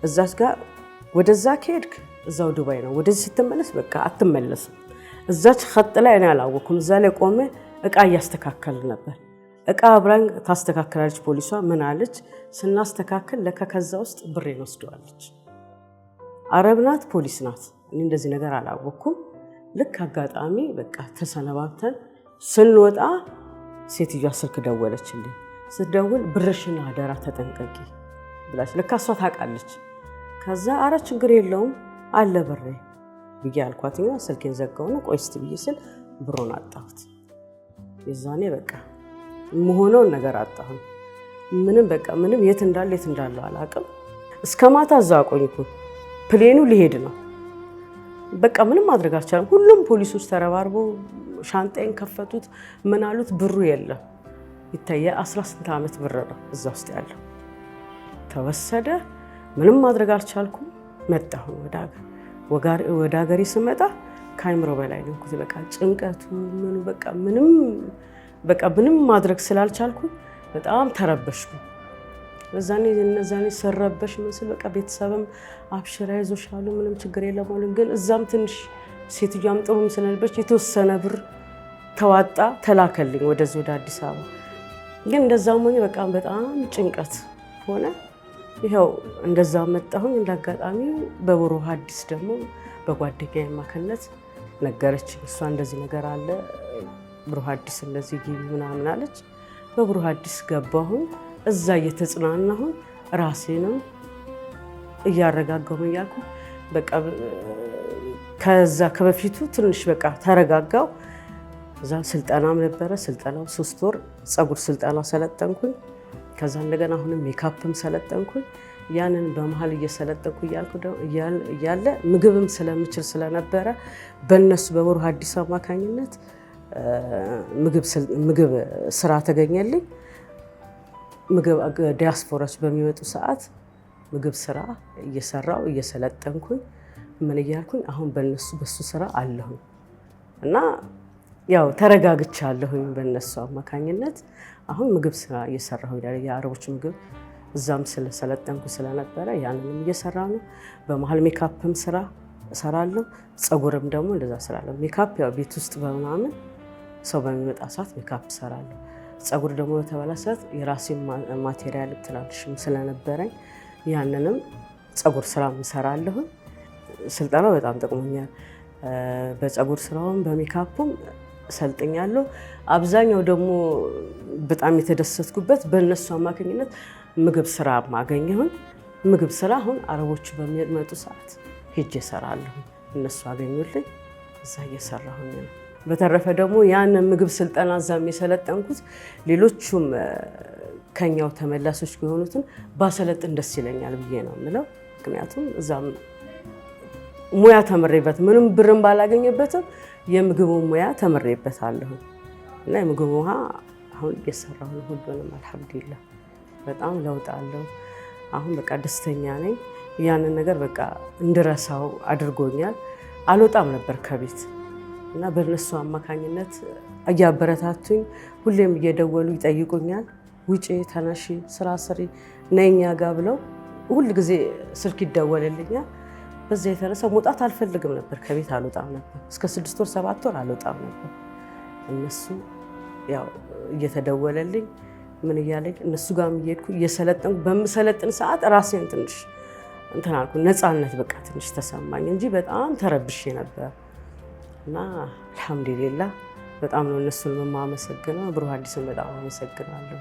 እዛች ጋር ወደዛ ከሄድክ እዛው ዱባይ ነው፣ ወደዚህ ስትመለስ በቃ አትመለስም። እዛች ኸጥ ላይ እኔ አላወኩም። እዛ ላይ ቆሜ እቃ እያስተካከል ነበር። እቃ አብራኝ ታስተካክላለች። ፖሊሷ ምን አለች? ስናስተካከል ለካ ከዛ ውስጥ ብሬን ወስደዋለች። አረብ ናት፣ ፖሊስ ናት። እኔ እንደዚህ ነገር አላወኩም። ልክ አጋጣሚ በቃ ተሰነባብተን ስንወጣ ሴትዮዋ ስልክ ደወለችልኝ። ስትደውል ብርሽን አደራ ተጠንቀቂ ብላች። ለካ እሷ ታውቃለች። ከዛ አረ ችግር የለውም አለ ብሬ ብዬ አልኳትና ስልኬን ዘጋውና ቆይ እስቲ ብዬ ስል ብሩን አጣሁት። የዛኔ በቃ የምሆነውን ነገር አጣሁ። ምንም የት እንዳለው አላውቅም። እስከ ማታ እዛ ቆይኩ። ፕሌኑ ሊሄድ ነው። በቃ ምንም ማድረግ አልቻለም። ሁሉም ፖሊሶች ተረባርበው ሻንጣዬን ከፈቱት። ምን አሉት? ብሩ የለም ይታየ 18 ዓመት ብር ነው እዛ ውስጥ ያለው። ተወሰደ። ምንም ማድረግ አልቻልኩም። መጣሁ ወደ ሀገሬ ስመጣ ከአይምሮ በላይ ነው። በቃ ጭንቀቱ ምኑ በቃ ምንም ማድረግ ስላልቻልኩ በጣም ተረበሽኩ። እነዛኔ ሰረበሽ መስል በቃ ቤተሰብም አብሽራ ይዞሻሉ ምንም ችግር የለም አሉኝ። ግን እዛም ትንሽ ሴትዮዋም ጥሩም ስለነበረች የተወሰነ ብር ተዋጣ ተላከልኝ ወደዚህ ወደ አዲስ አበባ። ግን እንደዛም ሆኜ በቃ በጣም ጭንቀት ሆነ። ይኸው እንደዛ መጣሁኝ። እንዳጋጣሚ በብሩህ አዲስ ደግሞ በጓደኛዬ አማካኝነት ነገረች። እሷ እንደዚህ ነገር አለ ብሩህ አዲስ እንደዚህ ግቢ ምናምን አለች። በብሩህ አዲስ ገባሁኝ። እዛ እየተጽናናሁኝ ራሴንም እያረጋጋሁ እያልኩ በቃ ከዛ ከበፊቱ ትንሽ በቃ ተረጋጋው። እዛ ስልጠናም ነበረ። ስልጠናው 3 ወር ፀጉር ስልጠና ሰለጠንኩኝ። ከዛ እንደገና አሁንም ሜካፕም ሰለጠንኩኝ። ያንን በመሀል እየሰለጠንኩ እያለ ምግብም ስለምችል ስለነበረ በእነሱ በብሩህ አዲስ አማካኝነት ምግብ ስራ ተገኘልኝ። ምግብ ዲያስፖራዎች በሚመጡ ሰዓት ምግብ ስራ እየሰራው እየሰለጠንኩኝ ምን እያልኩኝ አሁን በሱ ስራ አለሁኝ እና ያው ተረጋግቻለሁኝ። በእነሱ አማካኝነት አሁን ምግብ ስራ እየሰራሁ የአረቦች ምግብ እዛም ስለሰለጠንኩ ስለነበረ ያንንም እየሰራሁ ነው። በመሀል ሜካፕም ስራ እሰራለሁ። ፀጉርም ደግሞ እንደዛ እሰራለሁ። ሜካፕ ያው ቤት ውስጥ በምናምን ሰው በሚመጣ ሰዓት ሜካፕ እሰራለሁ። ፀጉር ደግሞ በተበላ ሰዓት የራሴን ማቴሪያል ትናንሽም ስለነበረኝ ያንንም ፀጉር ስራ እሰራለሁ። ስልጠናው በጣም ጠቅሞኛል። በፀጉር ስራውም በሜካፑም ሰልጥኛለሁ። አብዛኛው ደግሞ በጣም የተደሰትኩበት በእነሱ አማካኝነት ምግብ ስራ ማገኘሁኝ። ምግብ ስራ አሁን አረቦቹ በሚመጡ ሰዓት ሄጄ እሰራለሁ። እነሱ አገኙልኝ፣ እዛ እየሰራሁኝ ነው። በተረፈ ደግሞ ያን ምግብ ስልጠና እዛም የሰለጠንኩት ሌሎቹም ከኛው ተመላሾች የሆኑትን ባሰለጥን ደስ ይለኛል ብዬ ነው የምለው። ምክንያቱም እዛም ሙያ ተምሬበት ምንም ብርም ባላገኘበትም የምግቡ ሙያ ተምሬበታለሁ እና የምግብ ውሃ አሁን እየሰራሁ ነው። ሁሉንም አልሐምዱሊላህ በጣም ለውጥ አለው። አሁን በቃ ደስተኛ ነኝ። ያንን ነገር በቃ እንድረሳው አድርጎኛል። አልወጣም ነበር ከቤት እና በእነሱ አማካኝነት እያበረታቱኝ ሁሌም እየደወሉ ይጠይቁኛል። ውጪ፣ ተነሺ፣ ስራ ስሪ፣ ነኛ ጋ ብለው ሁል ጊዜ ስልክ ይደወልልኛል። በዛ የተነሳ መውጣት አልፈልግም ነበር፣ ከቤት አልወጣም ነበር። እስከ 6 ወር 7 ወር አልወጣም ነበር። እነሱ ያው እየተደወለልኝ ምን እያለኝ እነሱ ጋር እየሄድኩ እየሰለጠንኩ በምሰለጥን ሰዓት ራሴን ትንሽ እንትን አልኩ። ነፃነት በቃ ትንሽ ተሰማኝ እንጂ በጣም ተረብሼ ነበር። እና አልሐምዱሊላህ በጣም ነው እነሱን የማመሰግነው። ብሩህ አዲስን በጣም አመሰግናለሁ።